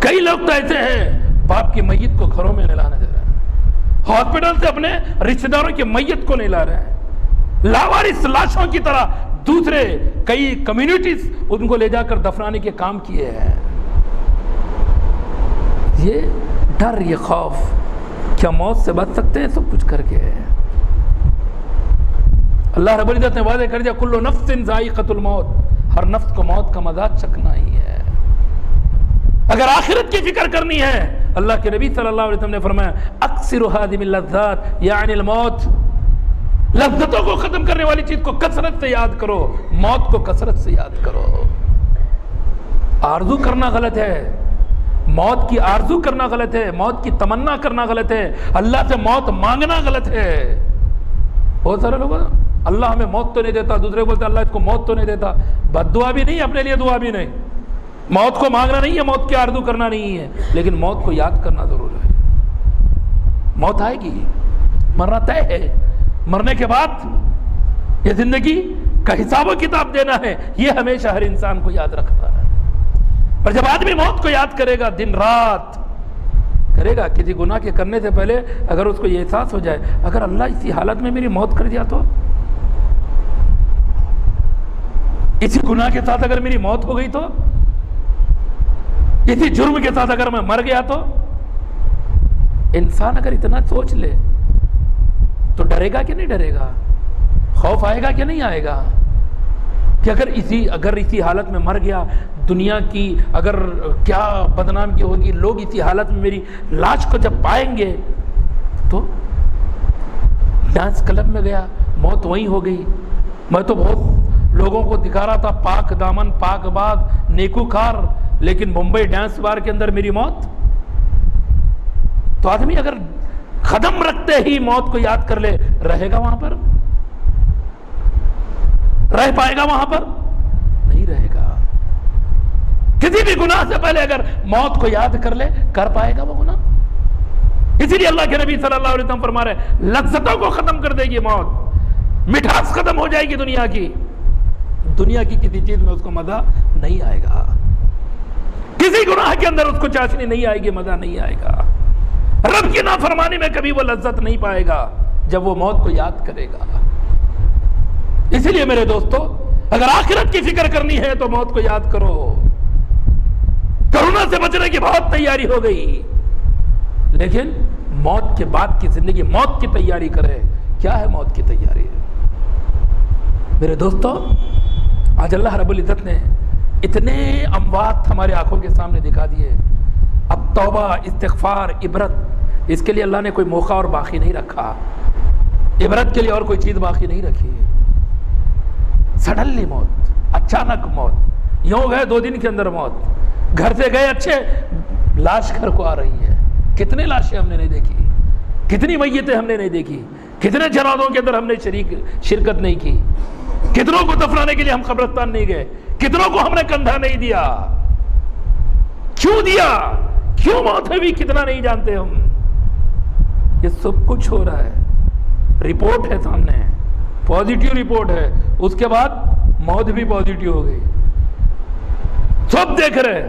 کئی لوگ تو ایسے ہیں باپ کی میت کو گھروں میں نہیں لانے دے رہے ہیں، ہاسپٹل سے اپنے رشتہ داروں کی میت کو نہیں لا رہے ہیں، لاوارث لاشوں کی طرح دوسرے کئی کمیونٹیز ان کو لے جا کر دفنانے کے کام کیے ہیں۔ یہ ڈر، یہ خوف، کیا موت سے بچ سکتے ہیں سب کچھ کر کے؟ اللہ رب العزت نے واضح کر دیا کل نفس ذائقۃ الموت، ہر نفس کو موت کا مزہ چکھنا ہی ہے۔ اگر آخرت کی فکر کرنی ہے، اللہ کے نبی صلی اللہ علیہ وسلم نے فرمایا اکثر هذه اللذات یعنی الموت، لذتوں کو ختم کرنے والی چیز کو کثرت سے یاد کرو، موت کو کثرت سے یاد کرو۔ آرزو کرنا غلط ہے، موت کی آرزو کرنا غلط ہے، موت کی تمنا کرنا غلط ہے، اللہ سے موت مانگنا غلط ہے۔ بہت سارے لوگ اللہ ہمیں موت تو نہیں دیتا، دوسرے بولتے اللہ اس کو موت تو نہیں دیتا، بد دعا بھی نہیں، اپنے لیے دعا بھی نہیں، موت کو مانگنا نہیں ہے، موت کی آرزو کرنا نہیں ہے، لیکن موت کو یاد کرنا ضرور ہے۔ موت آئے گی، مرنا طے ہے، مرنے کے بعد یہ زندگی کا حساب و کتاب دینا ہے، یہ ہمیشہ ہر انسان کو یاد رکھنا ہے۔ اور جب آدمی موت کو یاد کرے گا، دن رات کرے گا، کسی گناہ کے کرنے سے پہلے اگر اس کو یہ احساس ہو جائے اگر اللہ اسی حالت میں میری موت کر دیا تو، اسی گناہ کے ساتھ اگر میری موت ہو گئی تو، اسی جرم کے ساتھ اگر میں مر گیا تو، انسان اگر اتنا سوچ لے تو ڈرے گا کہ نہیں ڈرے گا؟ خوف آئے گا کہ نہیں آئے گا؟ کہ اگر اسی حالت میں مر گیا، دنیا کی اگر کیا بدنامی ہوگی، لوگ اسی حالت میں میری لاش کو جب پائیں گے تو، ڈانس کلب میں گیا، موت وہیں ہو گئی، میں تو بہت لوگوں کو دکھا رہا تھا پاک دامن، پاک باز، نیکوکار، لیکن ممبئی ڈانس بار کے اندر میری موت۔ تو آدمی اگر قدم رکھتے ہی موت کو یاد کر لے، رہے گا وہاں پر؟ رہ پائے گا وہاں پر؟ نہیں رہے گا۔ کسی بھی گناہ سے پہلے اگر موت کو یاد کر لے، کر پائے گا وہ گناہ؟ اسی لیے اللہ کے نبی صلی اللہ علیہ وسلم فرما رہے ہیں لذتوں کو ختم کر دے گی موت، مٹھاس ختم ہو جائے گی دنیا کی کسی چیز میں اس کو مزہ نہیں آئے گا، کسی گناہ کے اندر اس کو چاشنی نہیں آئے گی، مزہ نہیں آئے گا، رب کی نافرمانی میں کبھی وہ لذت نہیں پائے گا جب وہ موت کو یاد کرے گا۔ اسی لیے میرے دوستو، اگر آخرت کی فکر کرنی ہے تو موت کو یاد کرو۔ کرونا سے بچنے کی بہت تیاری ہو گئی، لیکن موت کے بعد کی زندگی، موت کی تیاری کرے۔ کیا ہے موت کی تیاری؟ میرے دوستو، آج اللہ رب العزت نے اتنے اموات ہمارے آنکھوں کے سامنے دکھا دیے، اب توبہ، استغفار، عبرت، اس کے لیے اللہ نے کوئی موقع اور باقی نہیں رکھا، عبرت کے لیے اور کوئی چیز باقی نہیں رکھی۔ سڈنلی موت، اچانک موت، یوں گئے 2 دن کے اندر موت، گھر سے گئے اچھے، لاش گھر کو آ رہی ہے۔ کتنے لاشیں ہم نے نہیں دیکھی، کتنی میتیں ہم نے نہیں دیکھی، کتنے جنازوں کے اندر ہم نے شرکت نہیں کی، کتنوں کو دفنانے کے لیے ہم قبرستان نہیں گئے، کتنوں کو ہم نے کندھا نہیں دیا۔ کیوں دیا؟ کیوں موت ہوئی کتنا نہیں جانتے ہم۔ یہ سب کچھ ہو رہا ہے، رپورٹ ہے سامنے، پازیٹیو رپورٹ ہے، اس کے بعد موت بھی پازیٹیو ہو گئی، سب دیکھ رہے ہیں،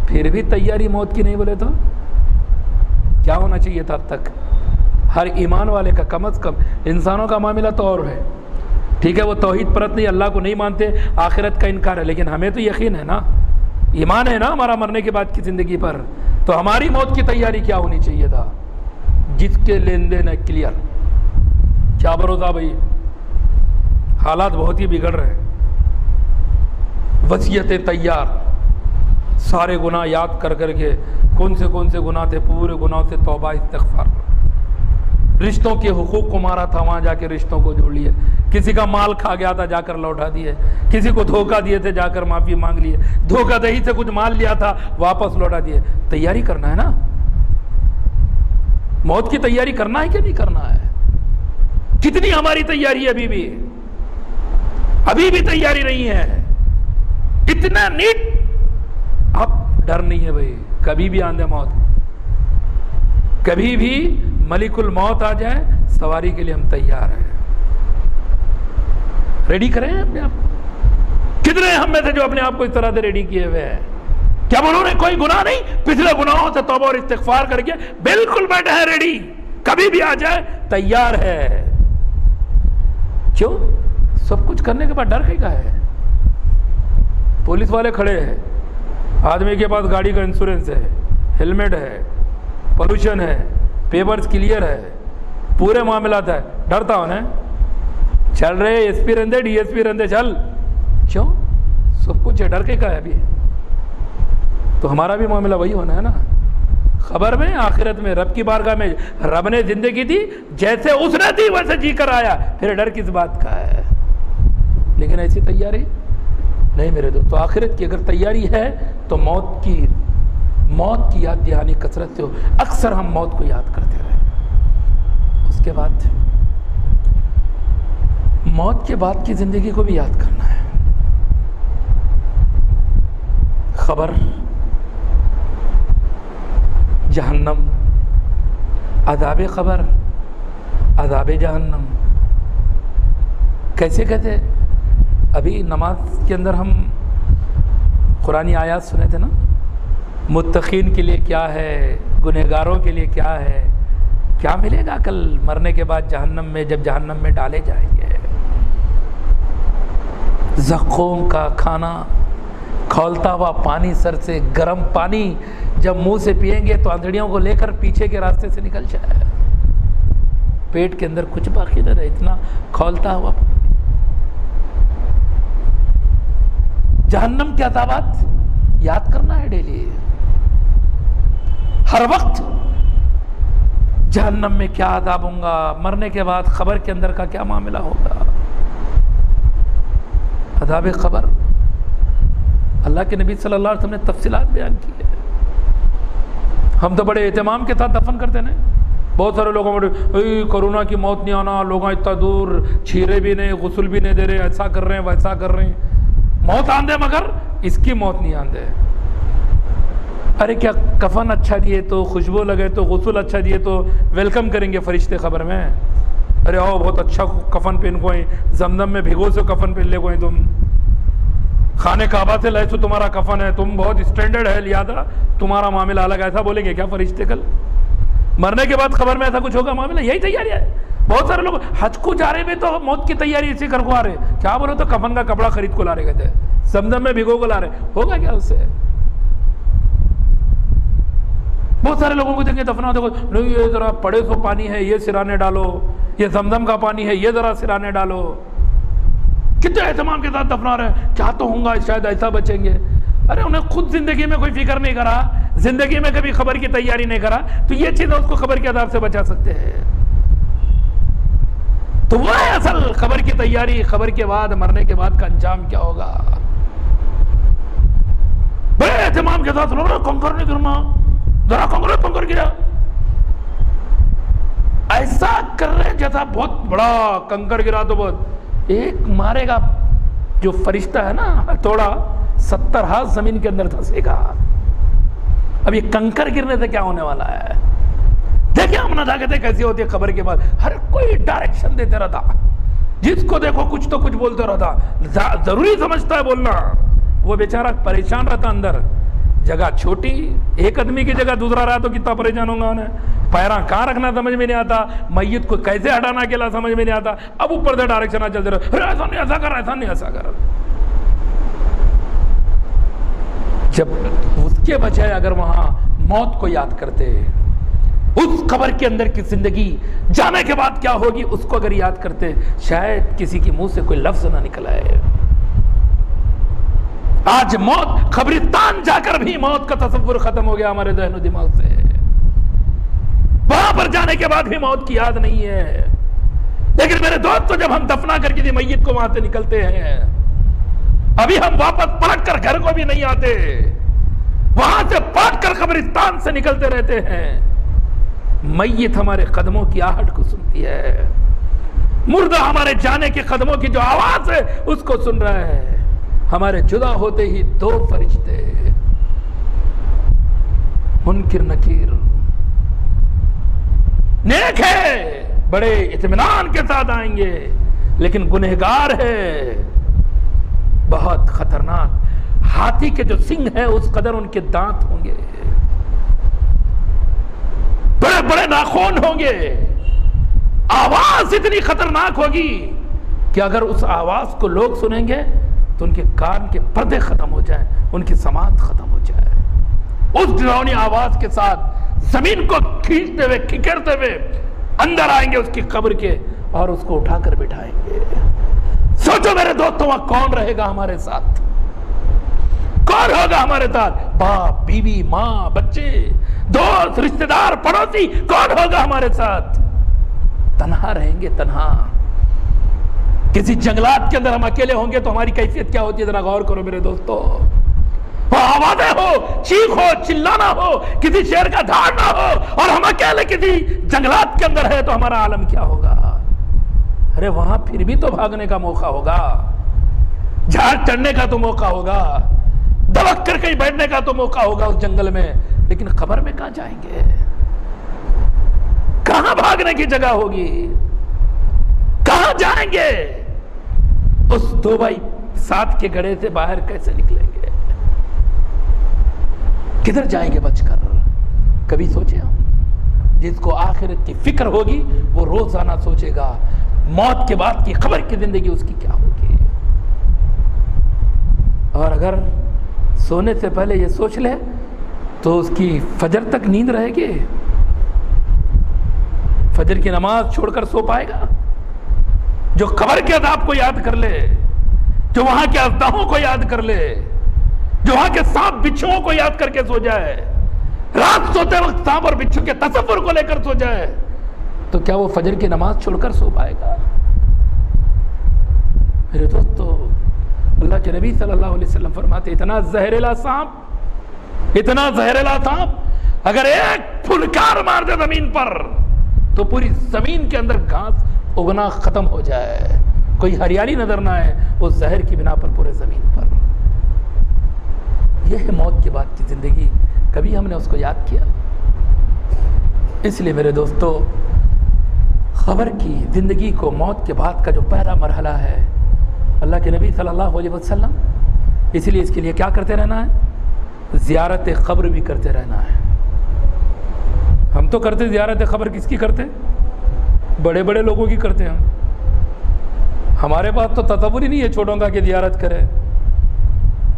پھر بھی تیاری موت کی نہیں بولے تو کیا ہونا چاہیے تھا اب تک؟ ہر ایمان والے کا کم از کم، انسانوں کا معاملہ تو اور ہے، ٹھیک ہے وہ توحید پرست نہیں، اللہ کو نہیں مانتے، آخرت کا انکار ہے، لیکن ہمیں تو یقین ہے نا، ایمان ہے نا ہمارا مرنے کے بعد کی زندگی پر، تو ہماری موت کی تیاری کیا ہونی چاہیے تھا؟ جس کے لین دین ہے کلیئر، کیا بھروسہ بھائی، حالات بہت ہی بگڑ رہے ہیں، وصیتیں تیار، سارے گناہ یاد کر کے، کون سے گناہ تھے، پورے گناہوں سے توبہ، استغفار، رشتوں کے حقوق کو مارا تھا، وہاں جا کے رشتوں کو جوڑ لیے، کسی کا مال کھا گیا تھا جا کر لوٹا دیے، کسی کو دھوکہ دیے تھے جا کر معافی مانگ لیے، دھوکہ دہی سے کچھ مال لیا تھا واپس لوٹا دیے۔ تیاری کرنا ہے نا، موت کی تیاری کرنا ہے کہ نہیں کرنا ہے؟ کتنی ہماری تیاری ہے ابھی بھی تیاری نہیں ہے، اتنا نیٹ، اب ڈر نہیں ہے بھائی، کبھی بھی آندے موت، کبھی بھی ملک الموت آ جائے، سواری کے لیے ہم تیار ہیں، ریڈی کریں اپنے آپ کو۔ کتنے ہم میں سے جو اپنے آپ کو اس طرح سے ریڈی کیے ہوئے ہیں؟ کیا انہوں نے کوئی گناہ نہیں؟ پچھلے گناہوں سے توبہ اور استغفار کر کے بالکل بیٹھا ہے ریڈی، کبھی بھی آ جائے تیار ہے۔ کیوں؟ سب کچھ کرنے کے بعد ڈر کا ہے؟ پولیس والے کھڑے ہیں، آدمی کے پاس گاڑی کا انشورنس ہے، ہیلمٹ ہے، پولوشن ہے، پیپرز کلیئر ہے، پورے معاملات ہے، ڈرتا ہونے چل رہے ایس پی رندے ڈی ایس پی رندے چل، کیوں؟ سب کچھ ہے، ڈر کا ہے ابھی۔ تو ہمارا بھی معاملہ وہی ہونا ہے نا، خبر میں آخرت میں رب کی بارگاہ میں رب نے زندگی دی جیسے اس نے دی ویسے جی کر آیا، پھر ڈر کس بات کا ہے؟ لیکن ایسی تیاری نہیں میرے دوست۔ تو آخرت کی اگر تیاری ہے تو موت کی یاد دہانی کثرت سے ہو، اکثر ہم موت کو یاد کرتے رہے، اس کے بعد موت کے بعد کی زندگی کو بھی یاد کرنا ہے۔ خبر، جہنم، عذاب قبر، عذاب جہنم، کیسے کہتے؟ ابھی نماز کے اندر ہم قرآنی آیات سنے تھے نا، متقین کے لیے کیا ہے، گنہگاروں کے لیے کیا ہے، کیا ملے گا کل مرنے کے بعد جہنم میں جب جہنم میں ڈالے جائیں گے؟ زقوم کا کھانا، کھولتا ہوا پانی، سر سے گرم پانی جب منہ سے پئیں گے تو آندھڑیوں کو لے کر پیچھے کے راستے سے نکل جائے، پیٹ کے اندر کچھ باقی نہ رہے، اتنا کھولتا ہوا پانی۔ جہنم کے عذابات یاد کرنا ہے ڈیلی، ہر وقت جہنم میں کیا عذاب ہوں گا، مرنے کے بعد قبر کے اندر کا کیا معاملہ ہوگا۔ عذاب قبر اللہ کے نبی صلی اللہ علیہ وسلم نے تفصیلات بیان کی ہے۔ ہم تو بڑے اہتمام کے ساتھ دفن کرتے ہیں، بہت سارے لوگوں میں کرونا کی موت نہیں آنا، لوگ اتنا دور چھیرے بھی نہیں، غسل بھی نہیں دے رہے، ایسا کر رہے ہیں ویسا کر رہے ہیں، موت آندے مگر اس کی موت نہیں آندے۔ ارے کیا کفن اچھا دیے تو، خوشبو لگے تو، غسل اچھا دیے تو ویلکم کریں گے فرشتے قبر میں؟ ارے آؤ بہت اچھا کفن پہن کو، زمزم میں بھگو سے کفن پہن لے کو، تم خانے کعبہ سے لائے تو تمہارا کفن ہے، تم بہت اسٹینڈرڈ ہے لہذا تمہارا معاملہ الگ، ایسا بولیں گے کیا فرشتے کل؟ مرنے کے بعد قبر میں ایسا کچھ ہوگا معاملہ؟ یہی تیاری ہے۔ بہت سارے لوگ حج کو جا رہے بھی تو موت کی تیاری اسی کر کو آ رہے، کیا بولو تو کفن کا کپڑا خرید کو لا رہے، کہتے ہیں زمزم میں بھگو کو لا رہے، ہوگا کیا اس سے؟ بہت سارے لوگوں کو دیکھیں دفنا دیکھو، نہیں یہ ذرا پڑے سو پانی ہے یہ سرانے ڈالو، یہ زمزم کا پانی ہے یہ ذرا سرانے ڈالو، کتنے اہتمام کے ساتھ دفنا رہے ہیں، کیا تو ہوں گا شاید ایسا بچیں گے۔ ارے انہیں خود زندگی میں کوئی فکر نہیں کرا، زندگی میں کبھی خبر کی تیاری نہیں کرا، تو یہ چیز اس کو خبر کے عذاب سے بچا سکتے ہیں۔ تو وہ ہے اصل خبر کی تیاری، خبر کے بعد مرنے کے بعد کا انجام کیا ہوگا۔ بڑے اہتمام کے ساتھ لوگ کنکر نہیں گرنا، ذرا کنکر گرا، ایسا کر رہے جیسا بہت بڑا کنکر گرا تو بہت ایک مارے گا جو فرشتہ ہے نا تھوڑا 70 ہاتھ زمین کے اندر دھسے گا۔ اب یہ کنکر گرنے سے کیا ہونے والا ہے؟ دیکھیں ہم نہ کہتے کیسی ہوتی ہے خبر کے بعد، ہر کوئی ڈائریکشن دیتے رہتا، جس کو دیکھو کچھ تو کچھ بولتے رہتا، ضروری سمجھتا ہے بولنا، وہ بیچارہ پریشان رہتا اندر، جگہ چھوٹی، ایک آدمی کی جگہ دوسرا رہا تو کتنا پریشان ہوگا انہیں، پیراں کہاں رکھنا سمجھ میں نہیں آتا، میت کو کیسے ہٹانا اکیلا سمجھ میں نہیں آتا، اب اوپر سے ڈائریکشن چلتے رہے، ایسا نہیں ایسا کر، ایسا نہیں ایسا کر۔ جب اس کے بجائے اگر وہاں موت کو یاد کرتے، اس قبر کے اندر کی زندگی جانے کے بعد کیا ہوگی اس کو اگر یاد کرتے، شاید کسی کے منہ سے کوئی لفظ نہ نکل آئے۔ آج موت، قبرستان جا کر بھی موت کا تصور ختم ہو گیا ہمارے ذہن و دماغ سے، وہاں پر جانے کے بعد بھی موت کی یاد نہیں ہے۔ لیکن میرے دوستو جب ہم دفنا کر کسی میت کو وہاں سے نکلتے ہیں، ابھی ہم واپس پلٹ کر گھر کو بھی نہیں آتے، وہاں سے پلٹ کر قبرستان سے نکلتے رہتے ہیں، میت ہمارے قدموں کی آہٹ کو سنتی ہے، مردہ ہمارے جانے کے قدموں کی جو آواز ہے اس کو سن رہا ہے۔ ہمارے جدا ہوتے ہی دو فرشتے منکر نکیر، نیک ہے بڑے اطمینان کے ساتھ آئیں گے، لیکن گنہگار ہے بہت خطرناک، ہاتھی کے جو سنگ ہے اس قدر ان کے دانت ہوں گے، بڑے بڑے ناخن ہوں گے، آواز اتنی خطرناک ہوگی کہ اگر اس آواز کو لوگ سنیں گے تو ان کے کان کے پردے ختم ہو جائیں، ان کی سماعت ختم ہو جائے۔ اس ڈراؤنی آواز کے ساتھ زمین کو کھینچتے ہوئے کھکرتے ہوئے اندر آئیں گے اس کی قبر کے اور اس کو اٹھا کر بٹھائیں گے۔ سوچو میرے دوستوں، وہاں کون رہے گا ہمارے ساتھ؟ کون ہوگا ہمارے ساتھ؟ باپ، بیوی، ماں، بچے، دوست، رشتہ دار، پڑوسی، کون ہوگا ہمارے ساتھ؟ تنہا رہیں گے، تنہا۔ کسی جنگلات کے اندر ہم اکیلے ہوں گے تو ہماری کیفیت کیا ہوتی ہے؟ ذرا غور کرو میرے دوستو۔ وہ آوازیں ہو، چیخ ہو، چلانا ہو، کسی شیر کا دھاڑنا ہو اور ہم اکیلے کسی جنگلات کے اندر ہے تو ہمارا عالم کیا ہوگا؟ ارے وہاں پھر بھی تو بھاگنے کا موقع ہوگا، جھاڑ چڑھنے کا تو موقع ہوگا، دبک کر کہیں بیٹھنے کا تو موقع ہوگا اس جنگل میں، لیکن قبر میں کہاں جائیں گے؟ کہاں بھاگنے کی جگہ ہوگی؟ کہاں جائیں گے؟ اس 2x7 کے گڑھے سے باہر کیسے نکلیں گے؟ کدھر جائیں گے بچ کر؟ کبھی سوچے ہم؟ جس کو آخرت کی فکر ہوگی وہ روزانہ سوچے گا موت کے بعد کی خبر کی زندگی اس کی کیا ہوگی۔ اور اگر سونے سے پہلے یہ سوچ لے تو اس کی فجر تک نیند رہے گی؟ فجر کی نماز چھوڑ کر سو پائے گا؟ جو قبر کے عذاب کو یاد کر لے، جو وہاں کے اژدہوں کو یاد کر لے، جو وہاں کے سانپ بچھوؤں کو یاد کر کے سو جائے، رات سوتے وقت سانپ اور بچھو کے تصور کو لے کر سو جائے، تو کیا وہ فجر کی نماز چھوڑ کر سو پائے گا؟ میرے دوستو، اللہ کے نبی صلی اللہ علیہ وسلم فرماتے اتنا زہریلا سانپ، اتنا زہریلا سانپ اگر ایک پھنکار مار دے زمین پر تو پوری زمین کے اندر گھاس اگنا ختم ہو جائے، کوئی ہریالی نظر نہ آئے اس زہر کی بنا پر پورے زمین پر۔ یہ ہے موت کے بعد کی زندگی، کبھی ہم نے اس کو یاد کیا؟ اس لیے میرے دوستو، خبر کی زندگی کو موت کے بعد کا جو پہلا مرحلہ ہے، اللہ کے نبی صلی اللہ علیہ وسلم اس لیے اس کے لیے کیا کرتے رہنا ہے؟ زیارت قبر بھی کرتے رہنا ہے۔ ہم تو کرتے زیارت قبر کس کی کرتے؟ بڑے بڑے لوگوں کی کرتے ہیں۔ ہمارے پاس تو تصور ہی نہیں ہے چھوٹوں کا کہ زیارت کرے۔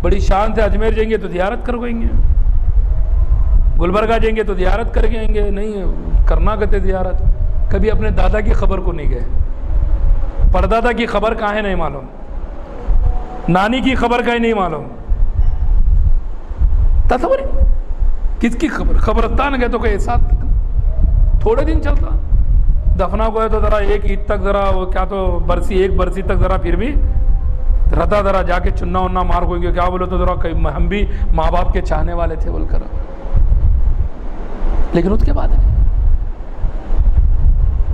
بڑی شان سے اجمیر جائیں گے تو زیارت کروائیں گے، گلبرگہ جائیں گے تو زیارت کر گئیں گے، نہیں کرنا کہتے زیارت۔ کبھی اپنے دادا کی خبر کو نہیں گئے، پردادا کی خبر کہاں ہے نہیں معلوم، نانی کی خبر کہیں نہیں معلوم، تصور کس کی خبر؟ قبرستان گئے تو کوئی ساتھ تھوڑے دن چلتا، دفنا کو ہے تو ذرا ایک عید تک ذرا وہ کیا تو برسی، ایک برسی تک ذرا پھر بھی رہتا، ذرا جا کے چننا اننا مار کوئی گیا، کیا بولے تو ذرا ہم بھی ماں باپ کے چاہنے والے تھے بول کر، لیکن اس کے بعد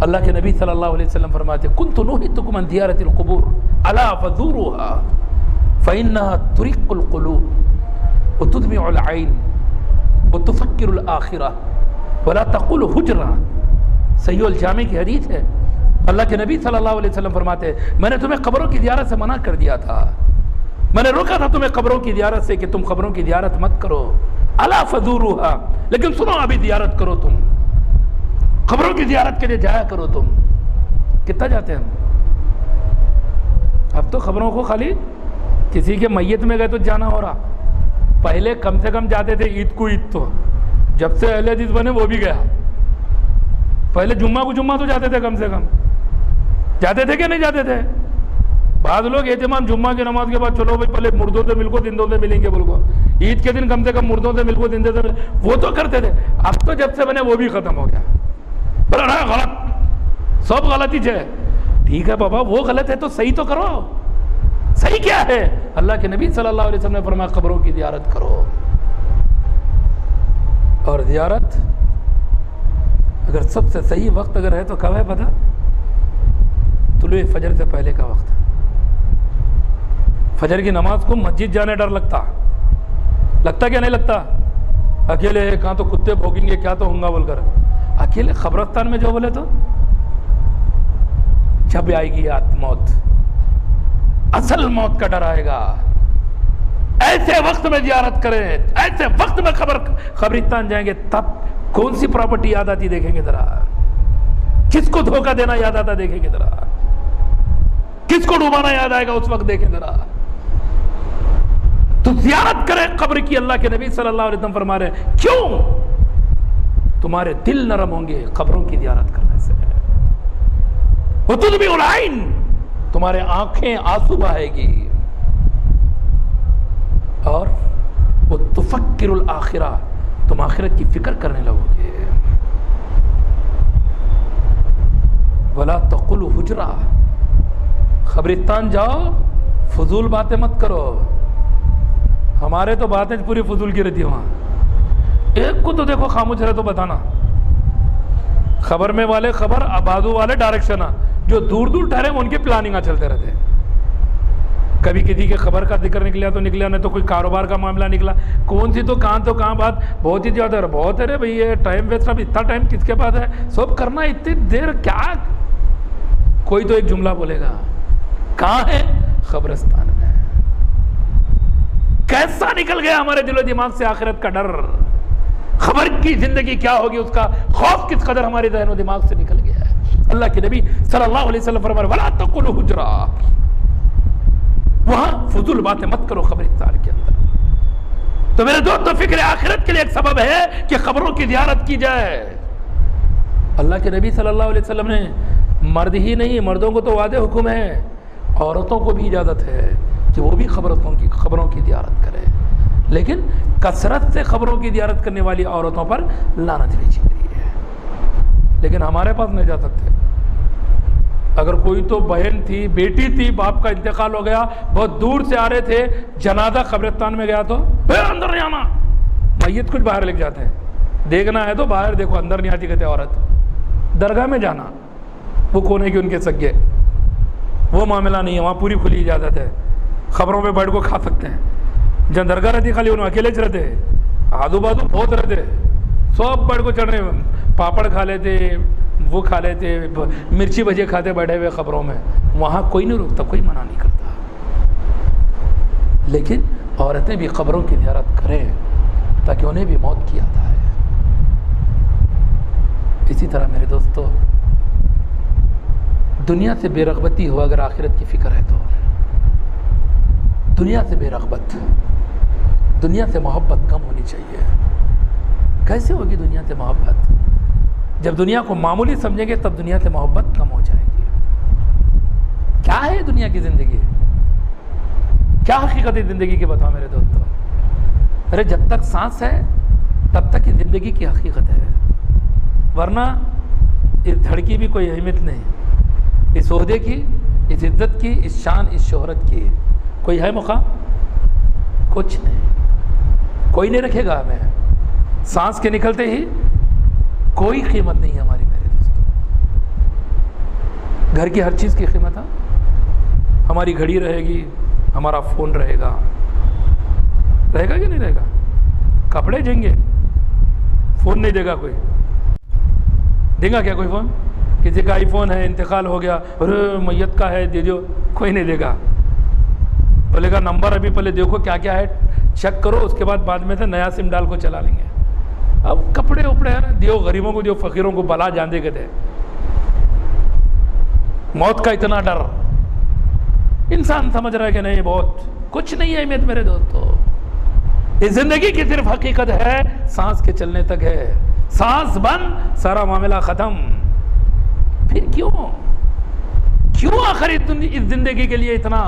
اللہ کے نبی صلی اللہ علیہ وسلم فرماتے کنت نہیتکم عن زیارت القبور الا فزوروها فانها ترق القلوب وتدمع العين وتفكر الاخرہ ولا تقول حجرا۔ صحیح الجامع کی حدیث ہے، اللہ کے نبی صلی اللہ علیہ وسلم فرماتے میں نے تمہیں قبروں کی زیارت سے منع کر دیا تھا، میں نے روکا تھا تمہیں قبروں کی زیارت سے کہ تم قبروں کی زیارت مت کرو، الا فزوروها، لیکن سنو ابھی زیارت کرو، تم قبروں کی زیارت کے لیے جایا کرو۔ تم کتنا جاتے ہیں اب تو خبروں کو خالی کسی کے میت میں گئے تو جانا ہو رہا، پہلے کم سے کم جاتے تھے عید کو عید، تو جب سے اہل حدیث بنے وہ بھی گیا، پہلے جمعہ کو جمعہ تو جاتے تھے، کم سے کم جاتے تھے کہ نہیں جاتے تھے؟ بعض لوگ اہتمام جمعہ کی نماز کے بعد چلو بھائی پہلے مردوں سے مل کو زندوں سے ملیں گے بول کو، عید کے دن کم سے کم مردوں سے مل کو زندے سے وہ تو کرتے تھے، اب تو جب سے بنے وہ بھی ختم ہو گیا، بڑا غلط، سب غلطی ہے۔ ٹھیک ہے بابا وہ غلط ہے تو صحیح تو کرو، صحیح کیا ہے؟ اللہ کے نبی صلی اللہ علیہ وسلم نے فرمایا قبروں کی زیارت کرو، اور زیارت اگر سب سے صحیح وقت اگر ہے تو کب ہے پتہ؟ طلوع فجر سے پہلے کا وقت۔ فجر کی نماز کو مسجد جانے ڈر لگتا کیا نہیں لگتا؟ اکیلے کہاں تو کتے بھوگیں گے کیا تو ہوں گا بول کر، اکیلے قبرستان میں جو بولے تو جب آئے گی موت، اصل موت کا ڈر آئے گا، ایسے وقت میں زیارت کریں، ایسے وقت میں قبرستان جائیں گے، تب کون سی پراپرٹی یاد آتی دیکھیں گے ذرا، کس کو دھوکہ دینا یاد آتا دیکھیں گے ذرا، کس کو ڈوبانا یاد آئے گا اس وقت دیکھیں ذرا۔ تو زیارت کریں قبر کی، اللہ کے نبی صلی اللہ علیہ وسلم فرما رہے ہیں، کیوں؟ تمہارے دل نرم ہوں گے قبروں کی زیارت کرنے سے، وَتُدْمِعُ الْعَيْنِ، تمہارے آنکھیں آنسو بہائے گی، اور وَتُفَكِّرُ الْآخِرَةَ، تم آخرت کی فکر کرنے لگو گے۔ وَلَا تَقُلُ حُجْرَةً، قبرستان جاؤ فضول باتیں مت کرو، ہمارے تو باتیں پوری فضول کی رہتی ہے وہاں، ایک کو تو دیکھو خاموش رہے تو بتانا، خبر میں والے خبر، آبادو والے ڈائریکشن، جو دور دور ٹھہرے ان کی پلاننگاں چلتے رہتے ہیں، کبھی کسی کے خبر کا ذکر نکلا تو نکلا، نہیں تو کوئی کاروبار کا معاملہ نکلا، کون سی تو کہاں بات بہت ہی زیادہ ہے، بہت ہے بھئی یہ ٹائم ویسٹ، اب اتنا ٹائم کس کے پاس ہے، سب کرنا اتنی دیر کیا، کوئی تو ایک جملہ بولے گا، کہاں ہے؟ قبرستان میں۔ کیسا نکل گیا ہمارے دل و دماغ سے آخرت کا ڈر، خبر کی زندگی کیا ہوگی اس کا خوف کس قدر ہمارے ذہن و دماغ سے نکل گیا ہے۔ اللہ کے نبی صلی اللہ علیہ وسلم فرمایا وَلَا تَقُلُ حُجْرَةً، وہاں فضول باتیں مت کرو قبرستان کے اندر۔ تو میرے دوست، فکر آخرت کے لیے ایک سبب ہے کہ قبروں کی زیارت کی جائے۔ اللہ کے نبی صلی اللہ علیہ وسلم نے مرد ہی نہیں، مردوں کو تو واضح حکم ہے، عورتوں کو بھی اجازت ہے کہ وہ بھی خبروں کی زیارت کرے، لیکن کثرت سے خبروں کی زیارت کرنے والی عورتوں پر لعنت بھیجی گئی ہے، لیکن ہمارے پاس نہیں جا سکتے۔ اگر کوئی تو بہن تھی، بیٹی تھی، باپ کا انتقال ہو گیا، بہت دور سے آ رہے تھے، جنازہ قبرستان میں گیا تو اندر نہیں آنا، میت کچھ باہر لے جاتے ہیں، دیکھنا ہے تو باہر دیکھو، اندر نہیں آتی کہتے عورت۔ درگاہ میں جانا، وہ کونے کے ان کے سگے، وہ معاملہ نہیں ہے، وہاں پوری کھلی اجازت ہے، خبروں پہ بیٹھ کو کھا سکتے ہیں۔ جہاں درگاہ رہتی خالی انہوں اکیلے چ رہتے، آدھو بادو بہت رہتے، سب بیٹھ کو چڑھنے، پاپڑ کھا لیتے، وہ کھا لیتے، مرچی بھجے کھاتے بیٹھے ہوئے خبروں میں، وہاں کوئی نہیں روکتا، کوئی منع نہیں کرتا، لیکن عورتیں بھی قبروں کی زیارت کریں تاکہ انہیں بھی موت کی یاد آئے۔ اسی طرح میرے دوستو، دنیا سے بے رغبتی ہو اگر آخرت کی فکر ہے تو، دنیا سے بے رغبت، دنیا سے محبت کم ہونی چاہیے۔ کیسے ہوگی دنیا سے محبت؟ جب دنیا کو معمولی سمجھیں گے تب دنیا سے محبت کم ہو جائے گی۔ کیا ہے دنیا کی زندگی؟ کیا حقیقت ہے زندگی کی؟ بتاؤ میرے دوستو۔ ارے جب تک سانس ہے تب تک یہ زندگی کی حقیقت ہے، ورنہ اس دھڑکی بھی کوئی اہمیت نہیں، اس عہدے کی، اس عزت کی، اس شان، اس شہرت کی کوئی ہے مقام؟ کچھ نہیں، کوئی نہیں رکھے گا ہمیں۔ سانس کے نکلتے ہی کوئی قیمت نہیں ہے ہماری میرے دوستو۔ گھر کی ہر چیز کی قیمت ہے، ہماری گھڑی رہے گی، ہمارا فون رہے گا کہ نہیں رہے گا؟ کپڑے دیں گے، فون نہیں دے گا کوئی؟ دے گا کیا کوئی فون؟ کسی کا آئی فون ہے، انتقال ہو گیا، ارے میت کا ہے دے دو، کوئی نہیں دے گا۔ بولے گا نمبر ابھی پہلے دیکھو کیا کیا ہے، چیک کرو، اس کے بعد میں سے نیا سم ڈال کو چلا لیں گے۔ اب کپڑے اپڑے ہیں نا، دیو غریبوں کو، دیو فقیروں کو، بلا جان دے کے دے۔ موت کا اتنا ڈر، انسان سمجھ رہا ہے کہ نہیں، بہت کچھ نہیں ہے اہمیت میرے دوستو۔ اس زندگی کی صرف حقیقت ہے سانس کے چلنے تک ہے، سانس بند سارا معاملہ ختم۔ پھر کیوں آخر اس زندگی کے لیے اتنا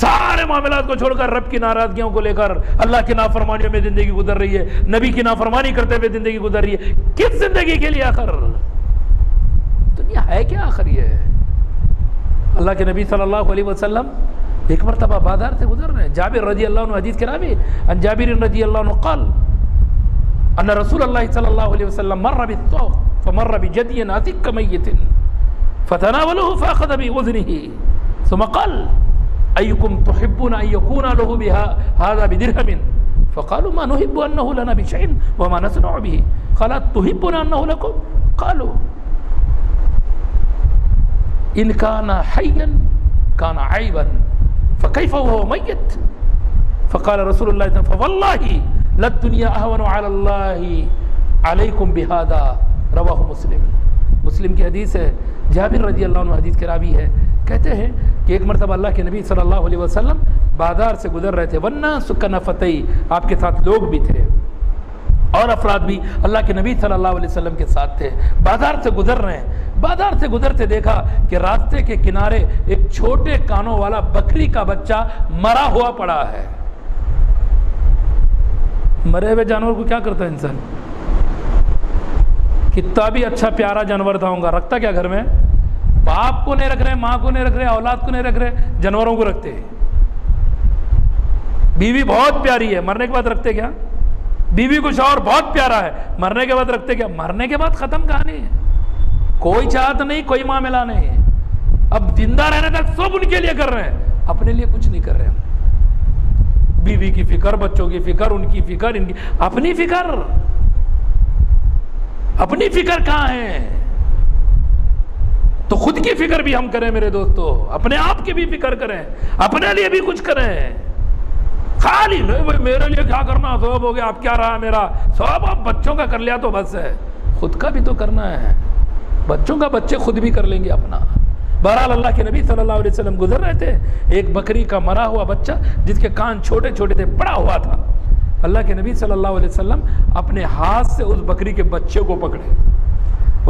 سارے معاملات کو چھوڑ کر رب کی ناراضگیوں کو لے کر اللہ کی نافرمانیوں میں زندگی گزر رہی ہے، نبی کی نافرمانی کرتے ہوئے زندگی گزر رہی ہے؟ کس زندگی کے لیے آخر؟ دنیا ہے کیا آخر یہ؟ اللہ کے نبی صلی اللہ علیہ وسلم ایک مرتبہ بازار سے گزر رہے ہیں، جابر رضی اللہ عنہ حدیث کے راوی، ان جابر رضی اللہ عنہ قال ان رسول اللہ صلی اللہ علیہ وسلم مر بالسوق فمر بجدی عتیق میت فتناوله فاخذ بوزنه ثم قال ایکم تحبون ان یکون له هذا بدرهم فقالوا ما نحب انه لنا بشيء وما نصنع به قال تحبون انه لكم قالوا ان كان حيا كان عيبا فكيف وهو ميت فقال رسول اللہ صلی اللہ علیہ وسلم فواللہ للدنیا اہون علی اللہ علیکم بہذا رواہ مسلم. مسلم کی حدیث ہے. جابر رضی اللہ عنہ حدیث کے راوی ہے, کہتے ہیں کہ ایک مرتبہ اللہ کے نبی صلی اللہ علیہ وسلم بازار سے گزر رہے تھے. والناس کنفتئی, آپ کے ساتھ لوگ بھی تھے اور افراد بھی اللہ کے نبی صلی اللہ علیہ وسلم کے ساتھ تھے. بازار سے گزر رہے ہیں. بازار سے گزرتے دیکھا کہ راستے کے کنارے ایک چھوٹے کانوں والا بکری کا بچہ مرا ہوا پڑا ہے. مرے ہوئے جانور کو کیا کرتا ہے انسان؟ کتنا بھی اچھا پیارا جانور تھا ہوگا, رکھتا کیا گھر میں؟ باپ کو نہیں رکھ رہے, ماں کو نہیں رکھ رہے, اولاد کو نہیں رکھ رہے, جانوروں کو رکھتے. بیوی بہت پیاری ہے, مرنے کے بعد رکھتے کیا؟ بیوی کو شوہر بہت پیارا ہے, مرنے کے بعد رکھتے کیا؟ مرنے کے بعد ختم کہانی ہے. کوئی چاہت نہیں, کوئی معاملہ نہیں. اب زندہ رہنے تک سب ان کے لیے کر رہے ہیں, اپنے لیے کچھ نہیں کر رہے. بیوی کی فکر, بچوں کی فکر, ان کی فکر, ان کی اپنی فکر. اپنی فکر کہاں ہے؟ تو خود کی فکر بھی ہم کریں میرے دوستو, اپنے آپ کی بھی فکر کریں, اپنے لیے بھی کچھ کریں. خالی نہیں میرے لیے کیا کرنا, سب ہو گیا, اب کیا رہا میرا, سب اب بچوں کا کر لیا تو بس ہے. خود کا بھی تو کرنا ہے. بچوں کا بچے خود بھی کر لیں گے اپنا. بہرحال اللہ کے نبی صلی اللہ علیہ وسلم گزر رہے تھے, ایک بکری کا مرا ہوا بچہ جس کے کان چھوٹے چھوٹے تھے پڑا ہوا تھا. اللہ کے نبی صلی اللہ علیہ وسلم اپنے ہاتھ سے اس بکری کے بچے کو پکڑے.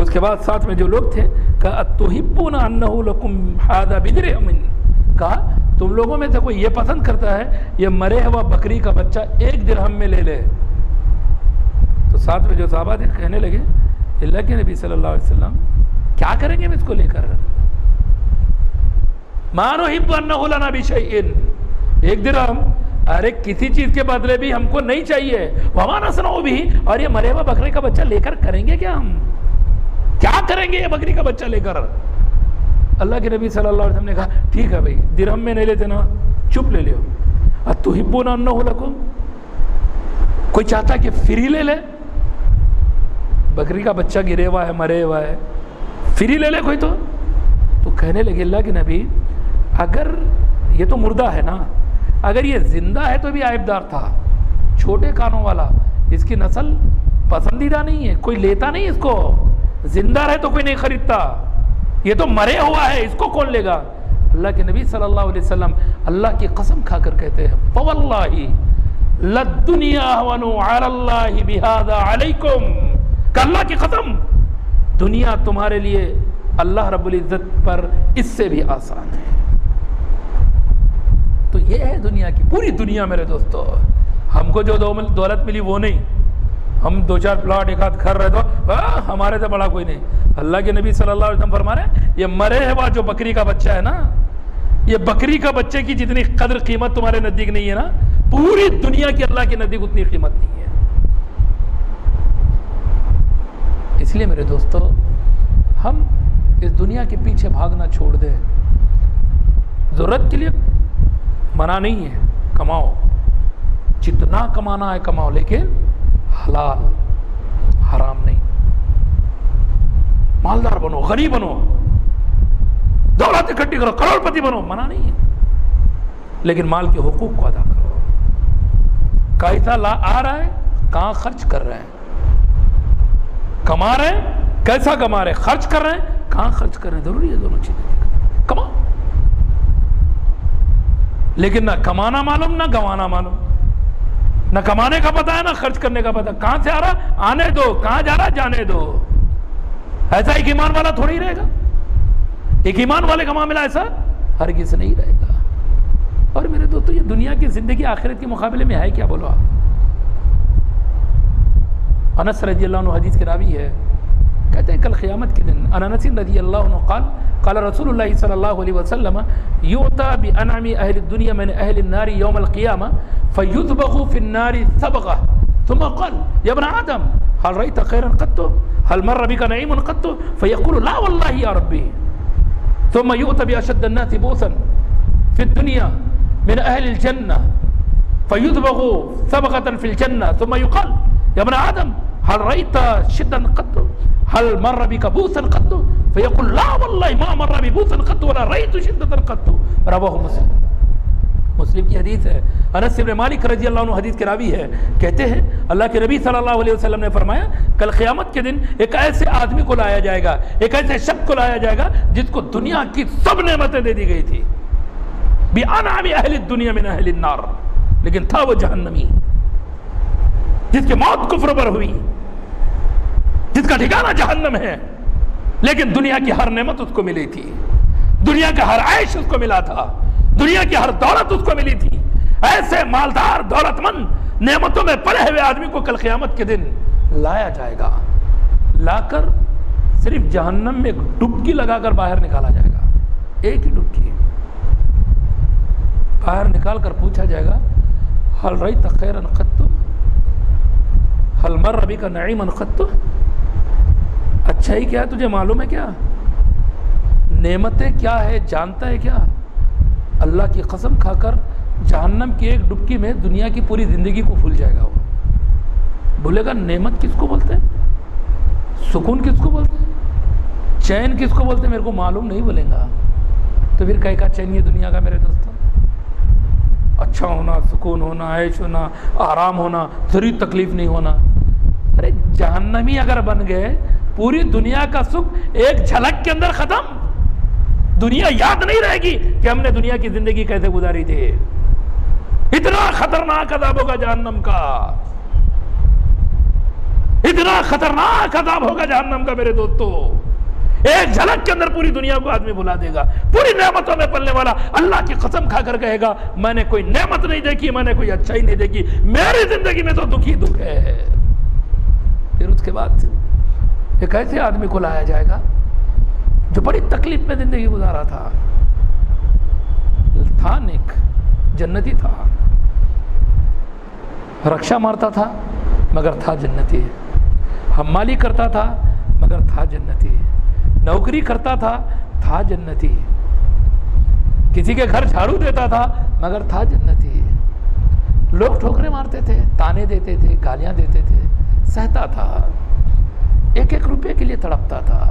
اس کے بعد ساتھ میں جو لوگ تھے کہا اتحبون انہ لکم ھذا بدرہم, کہا تم لوگوں میں سے کوئی یہ پسند کرتا ہے یہ مرے ہوا بکری کا بچہ 1 درہم میں لے لے؟ تو ساتھ میں جو صحابہ تھے کہنے لگے اللہ کے نبی صلی اللہ علیہ وسلم کیا کریں گے ہم اس کو لے کر؟ ما نحب انہ لنا بشیء, 1 درہم, ارے کسی چیز کے بدلے بھی ہم کو نہیں چاہیے. وما نصنع بھی, اور یہ مرے ہوا بکری کا بچہ لے کر کریں گے کیا؟ ہم کیا کریں گے یہ بکری کا بچہ لے کر؟ اللہ کے نبی صلی اللہ علیہ وسلم نے کہا ٹھیک ہے بھائی, درہم میں نہیں لیتے نا, چپ لے لیو. اتحبون انہ لکم, کوئی چاہتا کہ فری لے لے؟ بکری کا بچہ گرے ہوا ہے, مرے ہوا ہے, فری لے لے کوئی تو کہنے لگے اللہ کے نبی اگر یہ تو مردہ ہے نا, اگر یہ زندہ ہے تو بھی عیبدار تھا, چھوٹے کانوں والا, اس کی نسل پسندیدہ نہیں ہے, کوئی لیتا نہیں اس کو. زندہ رہے تو کوئی نہیں خریدتا, یہ تو مرے ہوا ہے, اس کو کون لے گا؟ اللہ کے نبی صلی اللہ علیہ وسلم اللہ کی قسم کھا کر کہتے ہیں فواللہ للدنیا اہون علی اللہ بہذا علیکم, کہ اللہ کی قسم دنیا تمہارے لیے اللہ رب العزت پر اس سے بھی آسان ہے. تو یہ ہے دنیا کی پوری دنیا میرے دوستو. ہم کو جو دولت ملی وہ نہیں, ہم 2-4 پلاٹ, 1 آدھ گھر رہے تو ہمارے سے بڑا کوئی نہیں. اللہ کے نبی صلی اللہ علیہ وسلم فرما رہے ہیں یہ مرے ہوا جو بکری کا بچہ ہے نا, یہ بکری کا بچے کی جتنی قدر قیمت تمہارے نزدیک نہیں ہے نا, پوری دنیا کی اللہ کے نزدیک اتنی قیمت نہیں ہے. اس لیے میرے دوستو ہم اس دنیا کے پیچھے بھاگنا چھوڑ دیں. ضرورت کے لیے منع نہیں ہے, کماؤ, جتنا کمانا ہے کماؤ, لیکن حلال, حرام نہیں. مالدار بنو, غنی بنو, دولت اکٹھی کرو, کروڑ پتی بنو, منع نہیں ہے, لیکن مال کے حقوق کو ادا کرو. کیسا آ رہا ہے, کہاں خرچ کر رہے ہیں, کما رہے ہیں کیسا کما رہے ہیں, خرچ کر رہے ہیں کہاں خرچ کر رہے ہیں. ضروری ہے دونوں چیزیں. کماؤ, لیکن نہ کمانا معلوم نہ گوانا معلوم, نہ کمانے کا پتہ ہے نہ خرچ کرنے کا پتہ. کہاں سے آ رہا آنے دو, کہاں جا رہا جانے دو. ایسا ایک ایمان والا تھوڑی رہے گا. ایک ایمان والے کا معاملہ ایسا ہرگز نہیں رہے گا. اور میرے دوستو یہ دنیا کی زندگی آخرت کے مقابلے میں ہے کیا, بولو آپ. انس رضی اللہ عنہ حدیث کے راوی ہے, کہتے ہیں کل قیامت کے دن انس رضی اللہ عنہ قال قال رسول اللہ صلی اللہ علیہ وسلم یؤتی بانعم اہل الدنیا من اہل النار یوم القیامہ فیذبح فی النار ثبغہ ثم قال یا ابن آدم هل رأيت خيرا قط هل مر بك نعيم قط فيقول لا والله يا ربي ثم يؤتى بأشد الناس بؤسا في الدنيا من أهل الجنة فيذبح ثبغة في الجنة ثم يقال يا ابن آدم هل رأيت شدا قط هل مر بك بؤسا قط فيقول لا والله ما مر ببؤس قط ولا رأيت شدة قط. رواه مسلم. مسلم کی حدیث ہے، انس بن مالک رضی اللہ عنہ حدیث کے راوی ہے، کہتے ہیں اللہ کے نبی صلی اللہ علیہ وسلم نے فرمایا کل قیامت کے دن ایک ایسے آدمی کو لایا جائے گا، ایک ایسے شخص کو لایا جائے گا جس کو دنیا کی سب نعمتیں دے دی گئی تھی، بِأَنْعَمِ أَهْلِ الدُّنْيَا مِنْ أَهْلِ النَّارِ، لیکن تھا وہ جہنمی، جس کی موت کفر پر ہوئی، جس کا ٹھکانہ جہنم ہے، لیکن دنیا کی ہر نعمت اس کو ملی تھی، دنیا کا ہر عیش اس کو ملا تھا، دنیا کی ہر دولت اس کو ملی تھی۔ ایسے مالدار دولت مند نعمتوں میں پڑے ہوئے آدمی کو کل قیامت کے دن لایا جائے گا، لا کر صرف جہنم میں ایک ڈبکی لگا کر باہر نکالا جائے گا، ایک ہی ڈبکی باہر نکال کر پوچھا جائے گا حل رأیت خیرا قط، حل مر بک نعیما قط، اچھا ہی کیا ہے تجھے معلوم ہے کیا، نعمتیں کیا ہے جانتا ہے کیا؟ اللہ کی قسم کھا کر جہنم کی ایک ڈبکی میں دنیا کی پوری زندگی کو بھول جائے گا، وہ بولے گا نعمت کس کو بولتے ہیں، سکون کس کو بولتے ہیں، چین کس کو بولتے ہیں، میرے کو معلوم نہیں بولیں گا، تو پھر کہیں کا چین یہ دنیا کا میرے دوستوں، اچھا ہونا، سکون ہونا، عیش ہونا، آرام ہونا، ذری تکلیف نہیں ہونا۔ ارے جہنمی اگر بن گئے پوری دنیا کا سکھ ایک جھلک کے اندر ختم، دنیا یاد نہیں رہے گی کہ ہم نے دنیا کی زندگی کیسے گزاری تھی۔ اتنا خطرناک عذاب ہوگا جہنم کا، اتنا خطرناک عذاب ہوگا جہنم کا میرے دوستو، ایک جھلک کے اندر پوری دنیا کو آدمی بھلا دے گا، پوری نعمتوں میں پلنے والا اللہ کی قسم کھا کر کہے گا میں نے کوئی نعمت نہیں دیکھی، میں نے کوئی اچھائی نہیں دیکھی، میری زندگی میں تو دکھ ہی دکھ ہے۔ پھر اس کے بعد ایک ایسے آدمی کو لایا جائے گا جو بڑی تکلیف میں زندگی گزارا تھا نیک، جنتی تھا، رکشا مارتا تھا مگر تھا جنتی، حمالی کرتا تھا مگر تھا جنتی، نوکری کرتا تھا جنتی، کسی کے گھر جھاڑو دیتا تھا مگر تھا جنتی، لوگ ٹھوکریں مارتے تھے، تانے دیتے تھے، گالیاں دیتے تھے، سہتا تھا، ایک ایک روپے کے لیے تڑپتا تھا،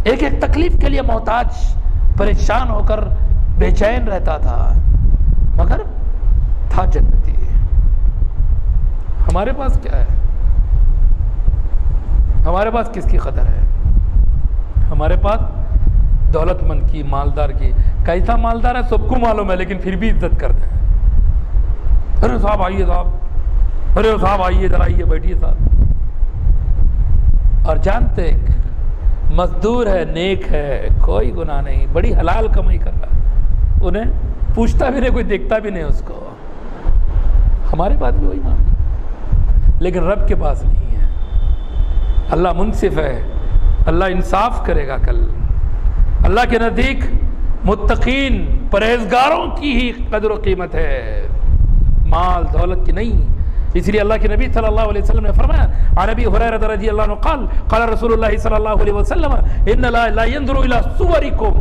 ایک ایک تکلیف کے لیے محتاج پریشان ہو کر بے چین رہتا تھا مگر تھا جنتی۔ ہمارے پاس کیا ہے؟ ہمارے پاس کس کی قدر ہے؟ ہمارے پاس دولت مند کی، مالدار کی، کیسا مالدار ہے سب کو معلوم ہے لیکن پھر بھی عزت کرتے ہیں، ارے صاحب آئیے صاحب، ارے صاحب آئیے ذرا آئیے بیٹھیے صاحب، اور جانتے مزدور ہے، نیک ہے، کوئی گناہ نہیں، بڑی حلال کمائی کر رہا ہے، انہیں پوچھتا بھی نہیں، کوئی دیکھتا بھی نہیں اس کو۔ ہمارے پاس بھی وہی معاملہ، لیکن رب کے پاس نہیں ہے۔ اللہ منصف ہے، اللہ انصاف کرے گا کل، اللہ کے نزدیک متقین پرہیزگاروں کی ہی قدر و قیمت ہے، مال دولت کی نہیں۔ اس لیے اللہ کے نبی صلی اللہ علیہ وسلم نے فرمایا عن ابی ہریرہ رضی اللہ عنہ قال قال رسول اللہ صلی اللہ علیہ وسلم ان اللہ لا ينظر الى صورکم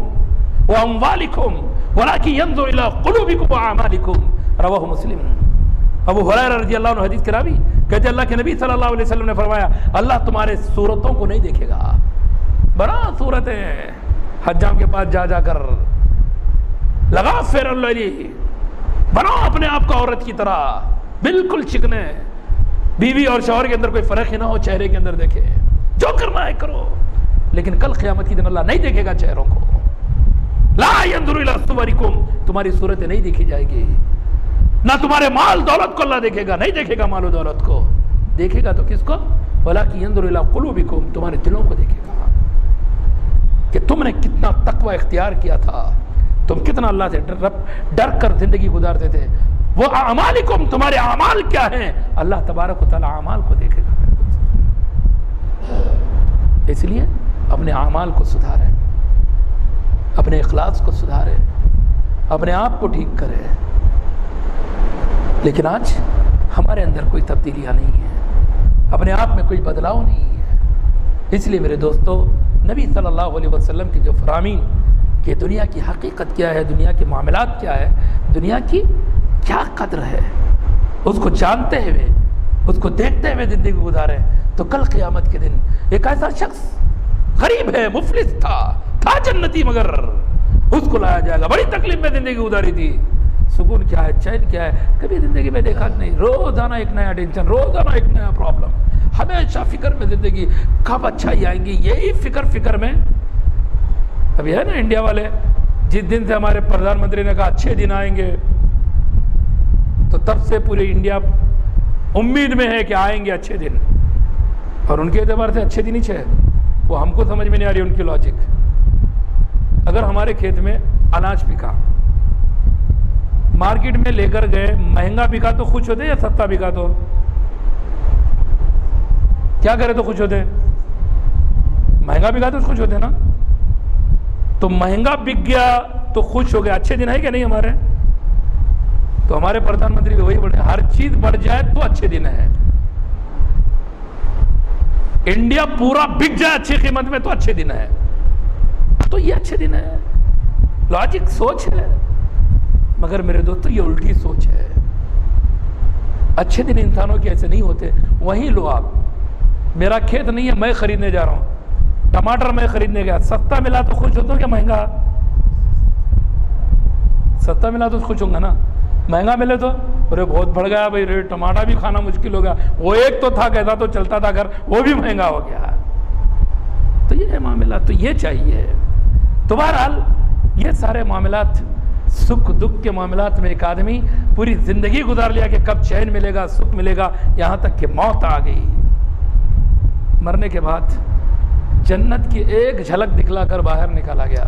واموالکم ولكن ينظر الى قلوبکم واعمالکم، رواہ مسلم۔ ابو ہریرہ رضی اللہ عنہ حدیث کے راوی کہتے اللہ کے نبی صلی اللہ علیہ وسلم نے فرمایا اللہ تمہارے صورتوں کو نہیں دیکھے گا، بڑا صورتیں حجام کے پاس جا کر لگا فیر اللہ، بناؤ اپنے آپ کو عورت کی طرح بالکل چکنے، بیوی اور شوہر کے اندر کوئی فرق ہی نہ ہو، چہرے کے اندر دیکھے، جو کرنا ہے کرو، لیکن کل قیامت کی دن اللہ نہیں دیکھے گا چہروں کو، لا ينظر الى صورکم، تمہاری صورتیں نہیں دیکھی جائے گی، نہ تمہارے مال دولت کو اللہ دیکھے گا، نہیں دیکھے گا مال و دولت کو، دیکھے گا تو کس کو؟ ولكن ينظر الى قلوبکم، تمہارے دلوں کو دیکھے گا کہ تم نے کتنا تقوی اختیار کیا تھا، تم کتنا اللہ سے ڈر کر زندگی گزارتے تھے، وہ اعمالکم، تمہارے اعمال کیا ہیں، اللہ تبارک و تعالی اعمال کو دیکھے گا۔ اس لیے اپنے اعمال کو سدھاریں، اپنے اخلاص کو سدھاریں، اپنے آپ کو ٹھیک کریں، لیکن آج ہمارے اندر کوئی تبدیلیاں نہیں ہیں، اپنے آپ میں کوئی بدلاؤ نہیں ہے۔ اس لیے میرے دوستو نبی صلی اللہ علیہ وسلم کی جو فرامین کہ دنیا کی حقیقت کیا ہے، دنیا کے معاملات کیا ہے، دنیا کی کیا قدر ہے، اس کو جانتے ہوئے، اس کو دیکھتے ہوئے زندگی گزارے تو کل قیامت کے دن ایک ایسا شخص غریب ہے، مفلس تھا جنتی، مگر اس کو لایا جائے گا. بڑی تکلیف میں زندگی گزاری تھی. سکون کیا ہے, چین کیا ہے, کبھی زندگی میں دیکھا نہیں. روزانہ ایک نیا ٹینشن, روزانہ ایک نیا پرابلم, ہمیشہ فکر میں زندگی. کب اچھائی آئیں گی, یہی فکر میں. ابھی ہے نا انڈیا والے, جس دن سے ہمارے پردھان منتری نے کہا اچھے دن آئیں گے, تو تب سے پورے انڈیا امید میں ہے کہ آئیں گے اچھے دن. اور ان کے اعتبار سے اچھے دن ہی ہے. وہ ہم کو سمجھ میں نہیں آ رہی ان کی لاجک. اگر ہمارے کھیت میں اناج بکا, مارکیٹ میں لے کر گئے, مہنگا بکا تو خوش ہوتے یا سستا بکا تو کیا کرے, تو خوش ہوتے. مہنگا بکا تو خوش ہوتے نا. تو مہنگا بک گیا تو خوش ہو گیا. اچھے دن ہے کہ نہیں ہمارے؟ تو ہمارے پردھان منتری وہی بولے, ہر چیز بڑھ جائے تو اچھے دن ہے. انڈیا پورا بک جائے اچھی قیمت میں تو اچھے دن ہے. تو یہ اچھے دن ہے. لاجک سوچ ہے. مگر میرے دوستو یہ الٹی سوچ ہے. اچھے دن انسانوں کے ایسے نہیں ہوتے. وہیں لو آپ, میرا کھیت نہیں ہے, میں خریدنے جا رہا ہوں, ٹماٹر میں خریدنے گیا, سستا ملا تو خوش ہوتا ہوں کہ مہنگا؟ سستا ملا تو خوش ہوں گا نا. مہنگا ملے تو ارے بہت بڑھ گیا بھائی ریٹ, ٹماٹر بھی کھانا مشکل ہو گیا. وہ ایک تو تھا کہتا تو چلتا تھا گھر, وہ بھی مہنگا ہو گیا. تو یہ ہے معاملہ. تو یہ چاہیے. تو بہرحال یہ سارے معاملات, سکھ دکھ کے معاملات میں ایک آدمی پوری زندگی گزار لیا کہ کب چین ملے گا, سکھ ملے گا, یہاں تک کہ موت آ گئی. مرنے کے بعد جنت کی ایک جھلک دکھلا کر باہر نکالا گیا.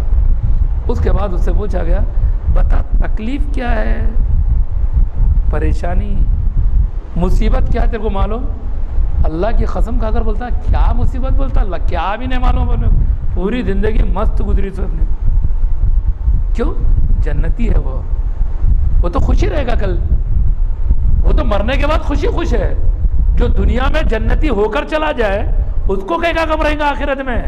اس کے بعد اس سے پوچھا گیا, بتا تکلیف کیا ہے, پریشانی, مصیبت کیا ہے تیرے کو معلوم؟ اللہ کی قسم کھا کر بولتا کیا مصیبت, بولتا اللہ کیا بھی نہیں معلوم. پوری زندگی مست گزری سب نے. کیوں؟ جنتی ہے وہ تو خوشی رہے گا کل. وہ تو مرنے کے بعد خوش ہے. جو دنیا میں جنتی ہو کر چلا جائے اس کو کہے گا کب رہے گا آخرت میں.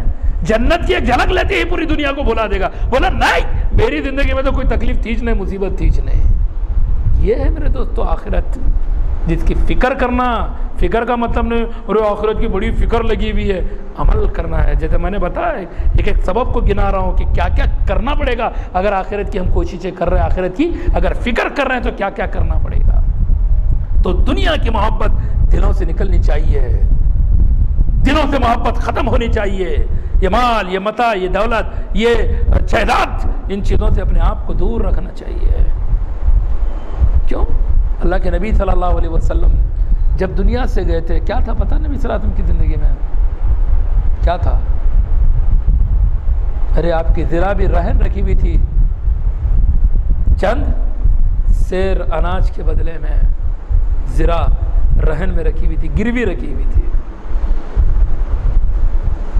جنت کی ایک جھلک لیتے ہی پوری دنیا کو بھلا دے گا. بولا نہیں, میری زندگی میں تو کوئی تکلیف تھی نہیں, مصیبت تھی نہیں. یہ ہے میرے دوستو آخرت, جس کی فکر کرنا. فکر کا مطلب نہیں ارے آخرت کی بڑی فکر لگی ہوئی ہے, عمل کرنا ہے. جیسے میں نے بتایا ایک سبب کو گنا رہا ہوں کہ کیا کیا کرنا پڑے گا اگر آخرت کی ہم کوششیں کر رہے ہیں. آخرت کی اگر فکر کر رہے ہیں تو کیا کیا کرنا پڑے گا. تو دنیا کی محبت دلوں سے نکلنی چاہیے, دلوں سے محبت ختم ہونی چاہیے. یہ مال, یہ متاع, یہ دولت, یہ جائیداد, ان چیزوں سے اپنے آپ کو دور رکھنا چاہیے. کیوں؟ اللہ کے نبی صلی اللہ علیہ وسلم جب دنیا سے گئے تھے کیا تھا پتہ نبی صلی اللہ علیہ وسلم کی زندگی میں کیا تھا؟ ارے آپ کی ذرا بھی رہن رکھی ہوئی تھی, چند سیر اناج کے بدلے میں ذرا رہن میں رکھی ہوئی تھی, گروی رکھی ہوئی تھی.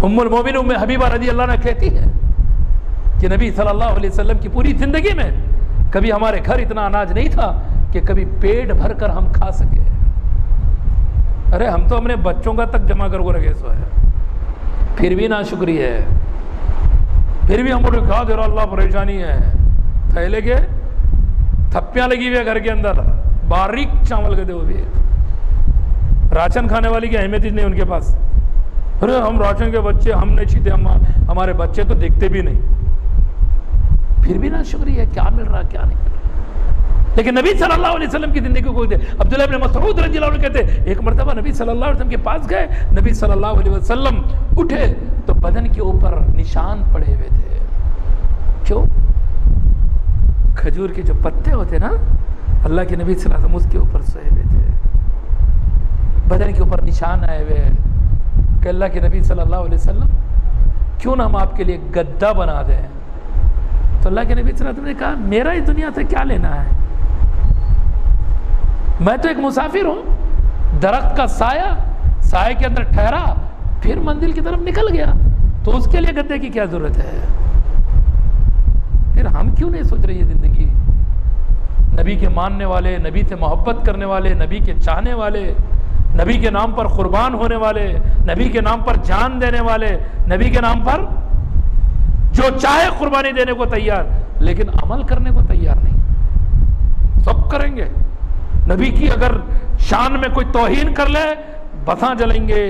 ام المومنین ام حبیبہ رضی اللہ عنہا کہتی ہے کہ نبی صلی اللہ علیہ وسلم کی پوری زندگی میں کبھی ہمارے گھر اتنا اناج نہیں تھا کہ کبھی پیٹ بھر کر ہم کھا سکے. ارے ہم تو اپنے بچوں کا تک جمع کر کو رکھے سو ہے, پھر بھی ناشکری ہے, پھر بھی ہم کو کھا دے رہا اللہ پریشانی ہے. تھیلے کے تھپیاں لگی ہوئی ہے گھر کے اندر, باریک چاول کے دے وہ بھی, راشن کھانے والی کی اہمیت ہی نہیں ان کے پاس. ارے ہم راشن کے بچے ہم نہیں چھیتے, ہمارے بچے تو دیکھتے بھی نہیں. پھر بھی ناشکری ہے, کیا مل رہا کیا نہیں مل رہا. لیکن نبی صلی اللہ علیہ وسلم کی زندگی کو عبداللہ ابن مسعود رضی اللہ عنہ کہتے ایک مرتبہ نبی صلی اللہ علیہ وسلم کے پاس گئے, نبی صلی اللہ علیہ وسلم اٹھے تو بدن کے اوپر نشان پڑے ہوئے تھے. کیوں؟ کھجور کے جو پتے ہوتے نا, اللہ کے نبی صلی اللہ علیہ وسلم اس کے اوپر سوئے ہوئے تھے, بدن کے اوپر نشان آئے ہوئے کہ اللہ کے نبی صلی اللہ علیہ وسلم کیوں نہ ہم آپ کے لیے گدا بنا دیں. تو اللہ کے نبی صلی اللہ علیہ وسلم نے کہا میرا اس دنیا سے کیا لینا ہے, میں تو ایک مسافر ہوں, درخت کا سایہ, سائے کے اندر ٹھہرا پھر منزل کی طرف نکل گیا, تو اس کے لیے گدے کی کیا ضرورت ہے. پھر ہم کیوں نہیں سوچ رہے یہ زندگی, نبی کے ماننے والے, نبی سے محبت کرنے والے, نبی کے چاہنے والے, نبی کے نام پر قربان ہونے والے, نبی کے نام پر جان دینے والے, نبی کے نام پر جو چاہے قربانی دینے کو تیار, لیکن عمل کرنے کو تیار نہیں. سب کریں گے, نبی کی اگر شان میں کوئی توہین کر لے بساں جلیں گے,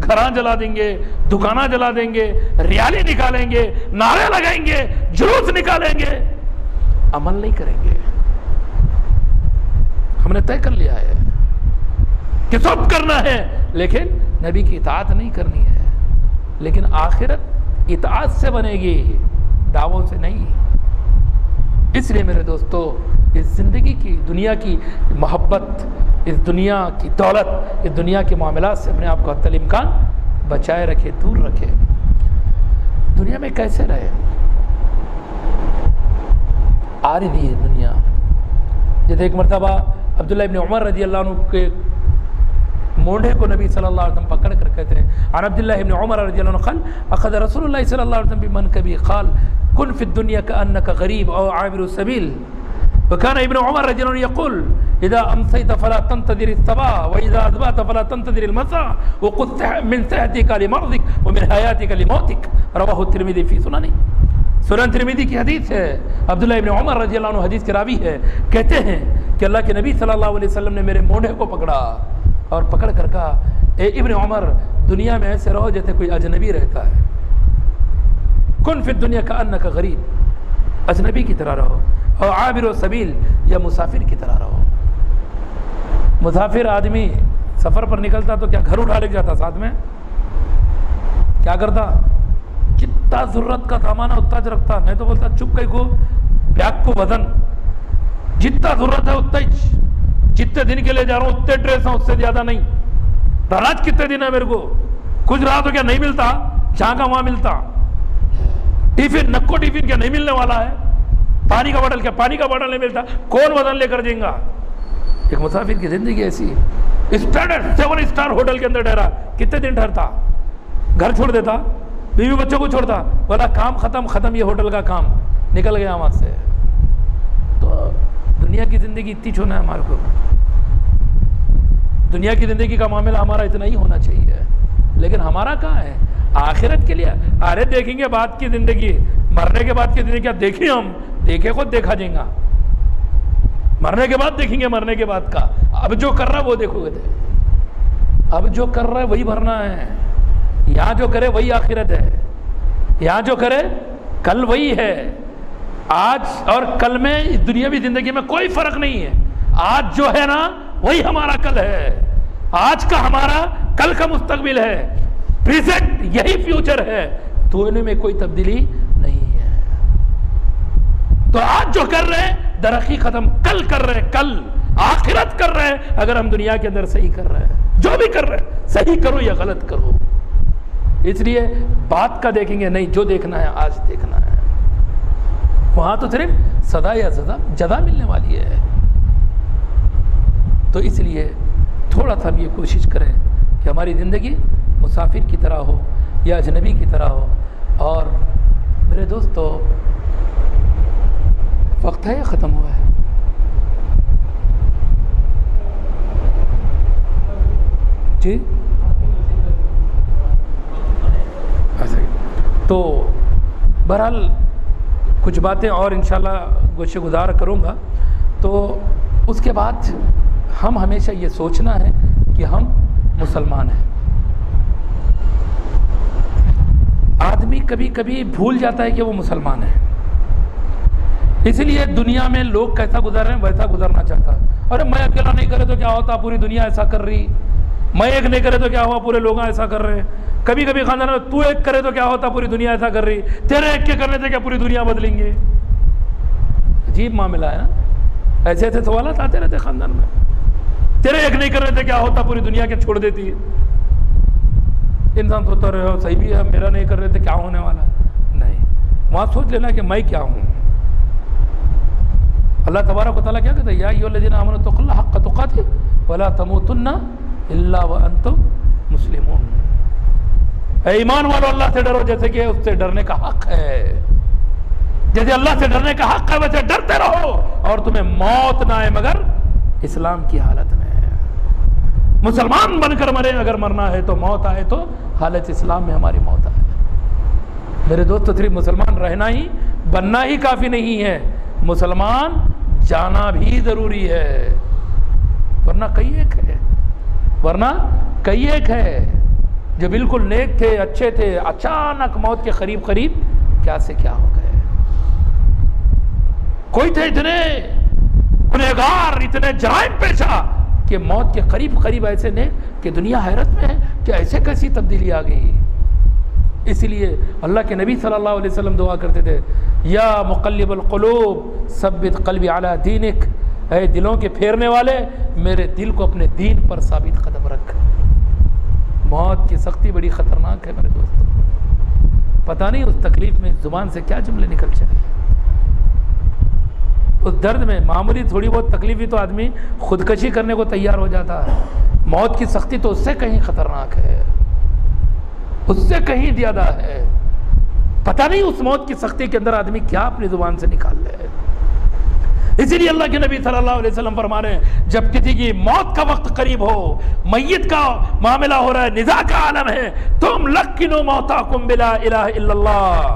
گھراں جلا دیں گے, دکاناں جلا دیں گے, ریالی نکالیں گے, نعرے لگائیں گے, جلوس نکالیں گے، عمل نہیں کریں گے۔ ہم نے طے کر لیا ہے کہ سب کرنا ہے لیکن نبی کی اطاعت نہیں کرنی ہے، لیکن آخرت اطاعت سے بنے گی، دعووں سے نہیں۔ اس لیے میرے دوستو، اس زندگی کی، دنیا کی محبت، اس دنیا کی دولت، اس دنیا کے معاملات سے اپنے آپ کو حتی الامکان بچائے رکھے، دور رکھے۔ دنیا میں کیسے رہے؟ عارضی ہے دنیا۔ جیسے ایک مرتبہ عبداللہ ابن عمر رضی اللہ عنہ کے مونڈے کو نبی صلی اللہ علیہ وسلم پکڑ کر کہتے ہیں، عن عبداللہ ابن عمر رضی اللہ عنہ قال اخذ رسول اللہ صلی اللہ علیہ وسلم بمنکبی قال کن فی الدنیا کأنک غریب او عابر السبیل وكان ابن عمر رضی اللہ عنہ یقول اذا امسیت فلا تنتظر الصباح واذا اصبحت فلا تنتظر المساء وقد من صحتك لمرضك ومن حیاتك لموتك رواہ الترمذی فی سننہ۔ سنن ترمذی کی حدیث ہے، عبداللہ ابن عمر رضی اللہ عنہ حدیث کے راوی ہے، کہتے ہیں کہ اللہ کے نبی صلی اللہ علیہ وسلم نے میرے مونڈے کو پکڑا اور پکڑ کر کہا، اے ابن عمر، دنیا میں ایسے رہو جیسے کوئی اجنبی رہتا ہے۔ کن فی الدنیا کأنک غریب، اجنبی کی طرح رہو، اور عابر السبیل، یا مسافر کی طرح رہو۔ مسافر آدمی سفر پر نکلتا تو کیا گھر اٹھا لے جاتا؟ ساتھ میں کیا کرتا؟ جتنا ضرورت کا سامان ہے اتنا ہی رکھتا، نہیں تو بولتا چپ کئی کو بیگ کو وزن جتنا ضرورت ہے اتنا ہی، جتنے دن کے لیے جا رہا ہوں اتنے ڈریس ہیں، اس سے زیادہ نہیں۔ راج کتنے دن ہے میرے کو، کچھ رہا تو کیا نہیں ملتا؟ جہاں کا وہاں ملتا۔ ٹیفن نکو ٹیفن کیا نہیں ملنے والا ہے؟ پانی کا باٹل کیا پانی کا باٹل نہیں ملتا؟ کون وزن لے کر جائیں گا؟ ایک مسافر کی زندگی ایسی۔ اسٹینڈرڈ 7 اسٹار ہوٹل کے اندر ٹھہرا، کتنے دن ٹھہرتا؟ گھر چھوڑ دیتا، بیوی بچوں کو چھوڑتا، بولا کام ختم، یہ ہوٹل کا کام، نکل گیا وہاں سے۔ تو دنیا کی زندگی اتنی چھونا ہے ہمارے کو، دنیا کی زندگی کا معاملہ ہمارا اتنا ہی ہونا چاہیے، لیکن ہمارا کہاں ہے؟ آخرت کے لیے ارے دیکھیں گے بعد کی زندگی، مرنے کے بعد کی زندگی کیا دیکھیں ہم؟ دیکھے خود دیکھا جائے گا، مرنے کے بعد دیکھیں گے، مرنے کے بعد کا اب جو کر رہا ہے وہ دیکھو گے، اب جو کر رہا ہے وہی بھرنا ہے، یہاں جو کرے وہی آخرت ہے، یہاں جو کرے کل وہی ہے۔ آج اور کل میں دنیاوی زندگی میں کوئی فرق نہیں ہے، آج جو ہے نا وہی ہمارا کل ہے، آج کا ہمارا کل کا مستقبل ہے، پریزنٹ یہی فیوچر ہے، دونوں میں کوئی تبدیلی نہیں ہے۔ تو آج جو کر رہے ہیں درخی ختم، کل کر رہے ہیں، کل آخرت کر رہے ہیں۔ اگر ہم دنیا کے اندر صحیح کر رہے ہیں، جو بھی کر رہے ہیں صحیح کرو یا غلط کرو، اس لیے بات کا دیکھیں گے نہیں، جو دیکھنا ہے آج دیکھنا ہے، وہاں تو صرف سزا یا جزا ملنے والی ہے۔ تو اس لیے تھوڑا سا ہم یہ کوشش کریں کہ ہماری زندگی مسافر کی طرح ہو یا اجنبی کی طرح ہو۔ اور میرے دوستو، وقت ہے یا ختم ہوا ہے؟ جی تو بہرحال کچھ باتیں اور انشاءاللہ گوشے گزار کروں گا۔ تو اس کے بعد ہم ہمیشہ یہ سوچنا ہے کہ ہم مسلمان ہیں۔ آدمی کبھی کبھی بھول جاتا ہے کہ وہ مسلمان ہے، اس لیے دنیا میں لوگ کیسا گزر رہے ہیں ویسا گزرنا چاہتا ہے۔ ارے میں اکیلا نہیں کرے تو کیا ہوتا، پوری دنیا ایسا کر رہی، میں ایک نہیں کرے تو کیا ہوا، پورے لوگ ایسا کر رہے ہیں۔ کبھی کبھی خاندان میں تو ایک کرے تو کیا ہوتا، پوری دنیا ایسا کر رہی، تیرے ایک کے کرنے سے کیا پوری دنیا بدلیں گے؟ عجیب معاملہ ہے نا، ایسے ایسے سوالات آتے رہتے خاندان میں، تیرے ایک نہیں کرنے سے کیا ہوتا، پوری دنیا کے چھوڑ دیتی ہے۔ انسان سوچتا رہے ہو صحیح بھی ہے، میرا نہیں کر رہے تھے کیا ہونے والا؟ نہیں، وہاں سوچ لینا کہ میں کیا ہوں۔ اللہ تبارک و تعالیٰ کیا کہتا ہے؟ یا ایھا الذین آمنوا اتقوا اللہ حق تقاتہ ولا تموتن الا وانتم مسلمون۔ اے ایمان والو، اللہ سے ڈرو جیسے کہ اس سے ڈرنے کا حق ہے، جیسے اللہ سے ڈرنے کا حق ہے ویسے ڈرتے رہو، اور تمہیں موت نہ آئے مگر اسلام کی حالت میں۔ مسلمان بن کر مرے، اگر مرنا ہے تو موت آئے تو حالت اسلام میں ہماری موت آئے۔ میرے دوست، صرف مسلمان رہنا ہی بننا ہی کافی نہیں ہے، مسلمان جانا بھی ضروری ہے، ورنہ کئی ایک ہے جو بالکل نیک تھے، اچھے تھے، اچانک موت کے قریب کیا سے کیا ہو گئے۔ کوئی تھے اتنے گنہگار، اتنے جرائم پیشہ کہ موت کے قریب قریب ایسے نے کہ دنیا حیرت میں ہے کہ ایسے کیسی تبدیلی آ گئی۔ اس لیے اللہ کے نبی صلی اللہ علیہ وسلم دعا کرتے تھے، یا مقلب القلوب ثبت قلبی علی دینک، اے دلوں کے پھیرنے والے میرے دل کو اپنے دین پر ثابت قدم رکھ۔ موت کی سختی بڑی خطرناک ہے میرے دوستوں، پتہ نہیں اس تکلیف میں زبان سے کیا جملے نکل جائیں۔ اس درد میں معمولی تھوڑی بہت تکلیف ہی تو آدمی خودکشی کرنے کو تیار ہو جاتا ہے، موت کی سختی تو اس سے کہیں خطرناک ہے، اس سے کہیں زیادہ ہے۔ پتہ نہیں اس موت کی سختی کے اندر آدمی کیا اپنی زبان سے نکال لے۔ اسی لیے اللہ کے نبی صلی اللہ علیہ وسلم فرما رہے ہیں، جب کسی کی موت کا وقت قریب ہو، میت کا معاملہ ہو رہا ہے، نزاع کا عالم ہے، تم لقنوا موتاکم بلا الہ الا اللہ،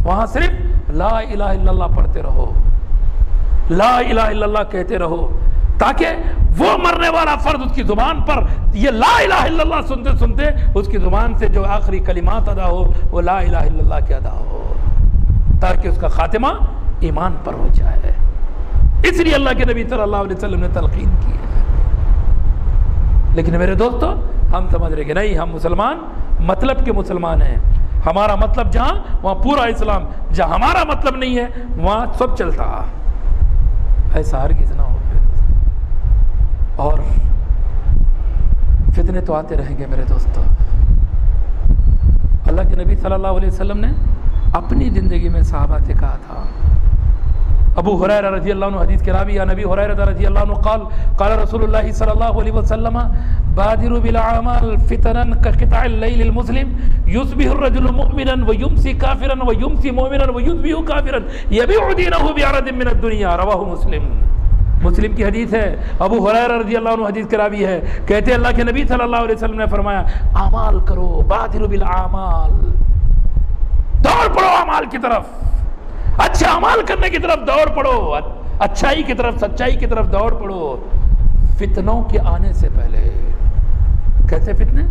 وہاں صرف لا الہ الا اللہ پڑھتے رہو، لا الہ الا اللہ کہتے رہو، تاکہ وہ مرنے والا فرد اس کی زبان پر یہ لا الہ الا اللہ سنتے سنتے اس کی زبان سے جو آخری کلمات ادا ہو وہ لا الہ الا اللہ کے ادا ہو، تاکہ اس کا خاتمہ ایمان پر ہو جائے۔ اس لیے اللہ کے نبی صلی اللہ علیہ وسلم نے تلقین کی ہے۔ لیکن میرے دوستو ہم سمجھ رہے کہ نہیں، ہم مسلمان مطلب کے مسلمان ہیں، ہمارا مطلب جہاں وہاں پورا اسلام، جہاں ہمارا مطلب نہیں ہے وہاں سب چلتا۔ ایسا ہرگز نہ ہو میرے دوستو، اور فتنے تو آتے رہیں گے میرے دوستو۔ اللہ کے نبی صلی اللہ علیہ وسلم نے اپنی زندگی میں صحابہ سے کہا تھا، ابو ہریرہ رضی اللہ عنہ حدیث کے راوی، یا نبی ہریرہ رضی اللہ عنہ قال قال رسول اللہ صلی اللہ علیہ وسلم بادروا بالاعمال فتنا كقطع الليل المظلم يصبح الرجل مؤمنا ويمسي كافرا ويمسي مؤمنا ويصبح كافرا يبيع دينه بعرض من الدنيا، رواه مسلم۔ مسلم کی حدیث ہے، ابو ہریرہ رضی اللہ عنہ حدیث کے راوی ہے، کہتے ہیں اللہ کے نبی صلی اللہ علیہ وسلم نے فرمایا اعمال کرو، بادروا بالاعمال، دوڑ پڑو اعمال کی طرف، اچھے اعمال کرنے کی طرف دوڑ پڑو، اچھائی کی طرف، سچائی کی طرف دوڑ پڑو، فتنوں کے آنے سے پہلے۔ کیسے فتنے؟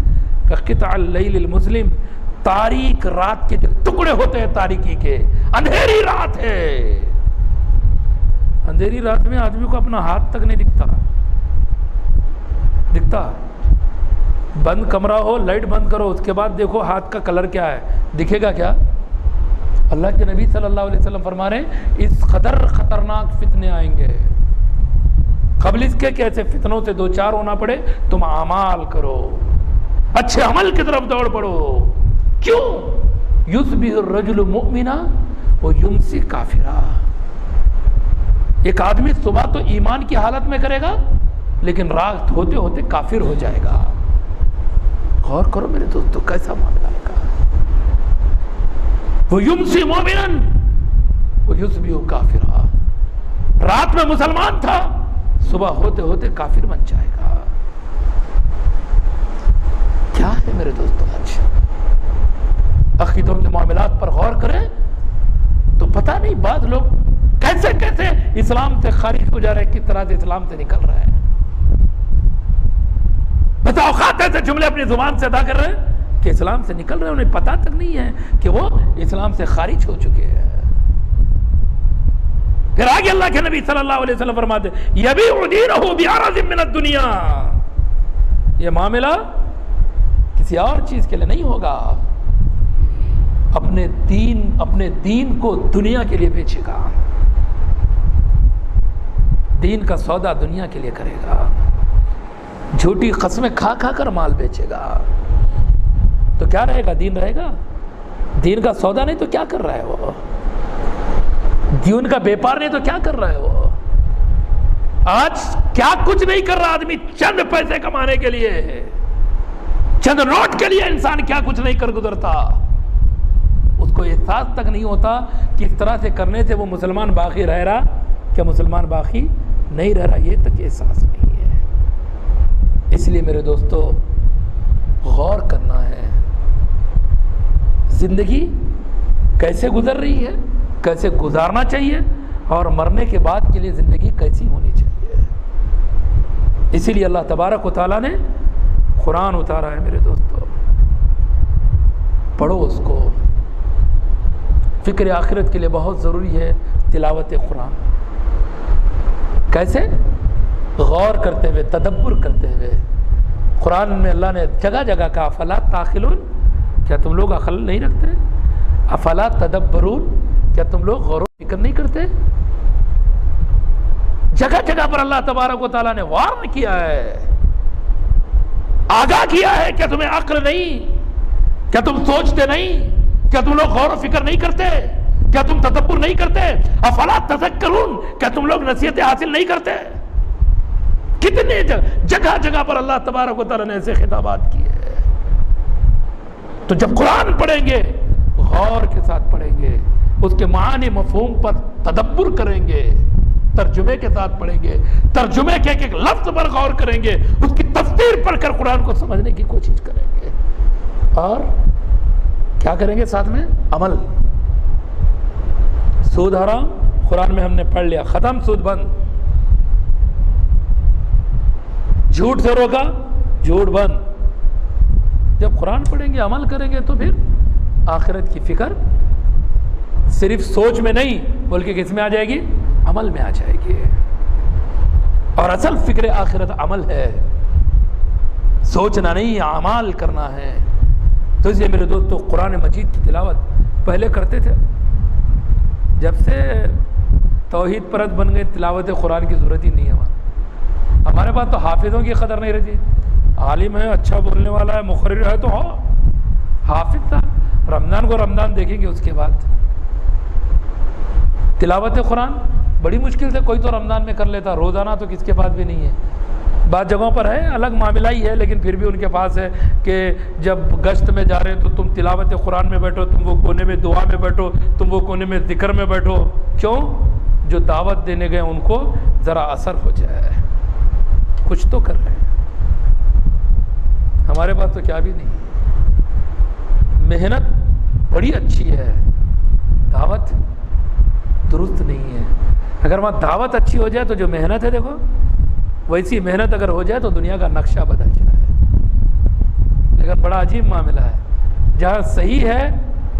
قطع اللیل المظلم، تاریک رات کے جو ٹکڑے ہوتے ہیں تاریکی کے، اندھیری رات ہے، اندھیری رات میں آدمی کو اپنا ہاتھ تک نہیں دکھتا، بند کمرہ ہو، لائٹ بند کرو، اس کے بعد دیکھو ہاتھ کا کلر کیا ہے، دکھے گا کیا؟ اللہ کے نبی صلی اللہ علیہ وسلم فرما رہے ہیں اس قدر خطرناک فتنے آئیں گے، قبل اس کے کیسے فتنوں سے دو چار ہونا پڑے، تم اعمال کرو، اچھے عمل کی طرف دوڑ پڑو۔ کیوں؟ یصبح الرجل مؤمنا ویمسی کافرا، ایک آدمی صبح تو ایمان کی حالت میں کرے گا لیکن رات ہوتے ہوتے کافر ہو جائے گا۔ غور کرو میرے دوستو کیسا معاملہ ہے گا، وَيُمْسِي مُؤْمِنًا وَيُصْبِحُ كَافِرًا، رات میں مسلمان تھا، صبح ہوتے ہوتے کافر بن جائے گا۔ کیا ہے میرے دوستو؟ آج عقیدوں کے معاملات پر غور کریں تو پتہ نہیں بعض لوگ کیسے کیسے اسلام سے خارج ہو جا رہے ہیں، کس طرح سے اسلام سے نکل رہے ہیں، بس اوقات ایسے جملے اپنی زبان سے ادا کر رہے ہیں کہ اسلام سے نکل رہے ہیں، انہیں پتہ تک نہیں ہے کہ وہ اسلام سے خارج ہو چکے ہیں۔ پھر آگے اللہ کے نبی صلی اللہ علیہ وسلم فرماتے یبیع دینہ بعرض من الدنیا، یہ معاملہ کسی اور چیز کے لیے نہیں ہوگا، اپنے دین کو دنیا کے لیے بیچے گا، دین کا سودا دنیا کے لیے کرے گا، جھوٹی قسمیں کھا کھا کر مال بیچے گا، تو کیا رہے گا؟ دین رہے گا؟ دین کا سودا نہیں تو کیا کر رہا ہے وہ؟ دین کا بیپار نہیں تو کیا کر رہا ہے وہ؟ آج کیا کچھ نہیں کر رہا آدمی چند پیسے کمانے کے لیے، چند نوٹ کے لیے انسان کیا کچھ نہیں کر گزرتا، اس کو احساس تک نہیں ہوتا کہ اس طرح سے کرنے سے وہ مسلمان باقی رہ رہا کیا مسلمان باقی نہیں رہ رہا، یہ تک احساس نہیں ہے۔ اس لیے میرے دوستو غور کرنا ہے، زندگی کیسے گزر رہی ہے، کیسے گزارنا چاہیے، اور مرنے کے بعد کے لیے زندگی کیسی ہونی چاہیے۔ اسی لیے اللہ تبارک و تعالیٰ نے قرآن اتارا ہے میرے دوستو، پڑھو اس کو، فکر آخرت کے لیے بہت ضروری ہے تلاوت قرآن. کیسے؟ غور کرتے ہوئے، تدبر کرتے ہوئے. قرآن میں اللہ نے جگہ جگہ کہا افلا تعقلون، کیا تم لوگ عقل نہیں رکھتے؟ افلا تدبرون، کیا تم لوگ غور و فکر نہیں کرتے؟ جگہ جگہ پر اللہ تبارک و تعالیٰ نے وارن کیا ہے، آگاہ کیا ہے. کیا تمہیں عقل نہیں؟ کیا تم سوچتے نہیں؟ کیا تم لوگ غور و فکر نہیں کرتے؟ کیا تم تدبر نہیں کرتے؟ افلا تذکرون، کیا تم لوگ نصیحتیں حاصل نہیں کرتے؟ کتنے جگہ جگہ پر اللہ تبارک و تعالیٰ نے ایسے خطابات کیے ہیں. تو جب قرآن پڑھیں گے غور کے ساتھ پڑھیں گے، اس کے معنی مفہوم پر تدبر کریں گے، ترجمے کے ساتھ پڑھیں گے، ترجمے کے ایک لفظ پر غور کریں گے، اس کی تفسیر پڑھ کر قرآن کو سمجھنے کی کوشش کریں گے. اور کیا کریں گے ساتھ میں؟ عمل. سود حرام قرآن میں ہم نے پڑھ لیا، ختم، سود بند. جھوٹ سے روکا، جھوٹ بند. جب قرآن پڑھیں گے، عمل کریں گے تو پھر آخرت کی فکر صرف سوچ میں نہیں بلکہ کس میں آ جائے گی؟ عمل میں آ جائے گی. اور اصل فکر آخرت عمل ہے، سوچنا نہیں، اعمال کرنا ہے. تو اس لیے میرے دوستو قرآن مجید کی تلاوت پہلے کرتے تھے. جب سے توحید پرست بن گئے تلاوت قرآن کی ضرورت ہی نہیں ہے. ہمارے پاس تو حافظوں کی قدر نہیں رہتی. عالم ہے، اچھا بولنے والا ہے، مقرر ہے تو ہو، حافظ تھا. رمضان کو رمضان دیکھیں گے، اس کے بعد تلاوت قرآن بڑی مشکل سے کوئی تو رمضان میں کر لیتا، روزانہ تو کس کے پاس بھی نہیں ہے. بعض جگہوں پر ہے، الگ معاملہ ہی ہے، لیکن پھر بھی ان کے پاس ہے کہ جب گشت میں جا رہے تو تم تلاوت قرآن میں بیٹھو، تم وہ کونے میں دعا میں بیٹھو، تم وہ کونے میں ذکر میں بیٹھو. کیوں؟ جو دعوت دینے گئے ان کو ذرا اثر ہو جائے، کچھ تو کر رہے ہیں. ہمارے پاس تو کیا بھی نہیں. محنت بڑی اچھی ہے، دعوت درست نہیں ہے. اگر وہاں دعوت اچھی ہو جائے تو جو محنت ہے دیکھو، ویسی محنت اگر ہو جائے تو دنیا کا نقشہ بدل جائے. لیکن بڑا عجیب معاملہ ہے، جہاں صحیح ہے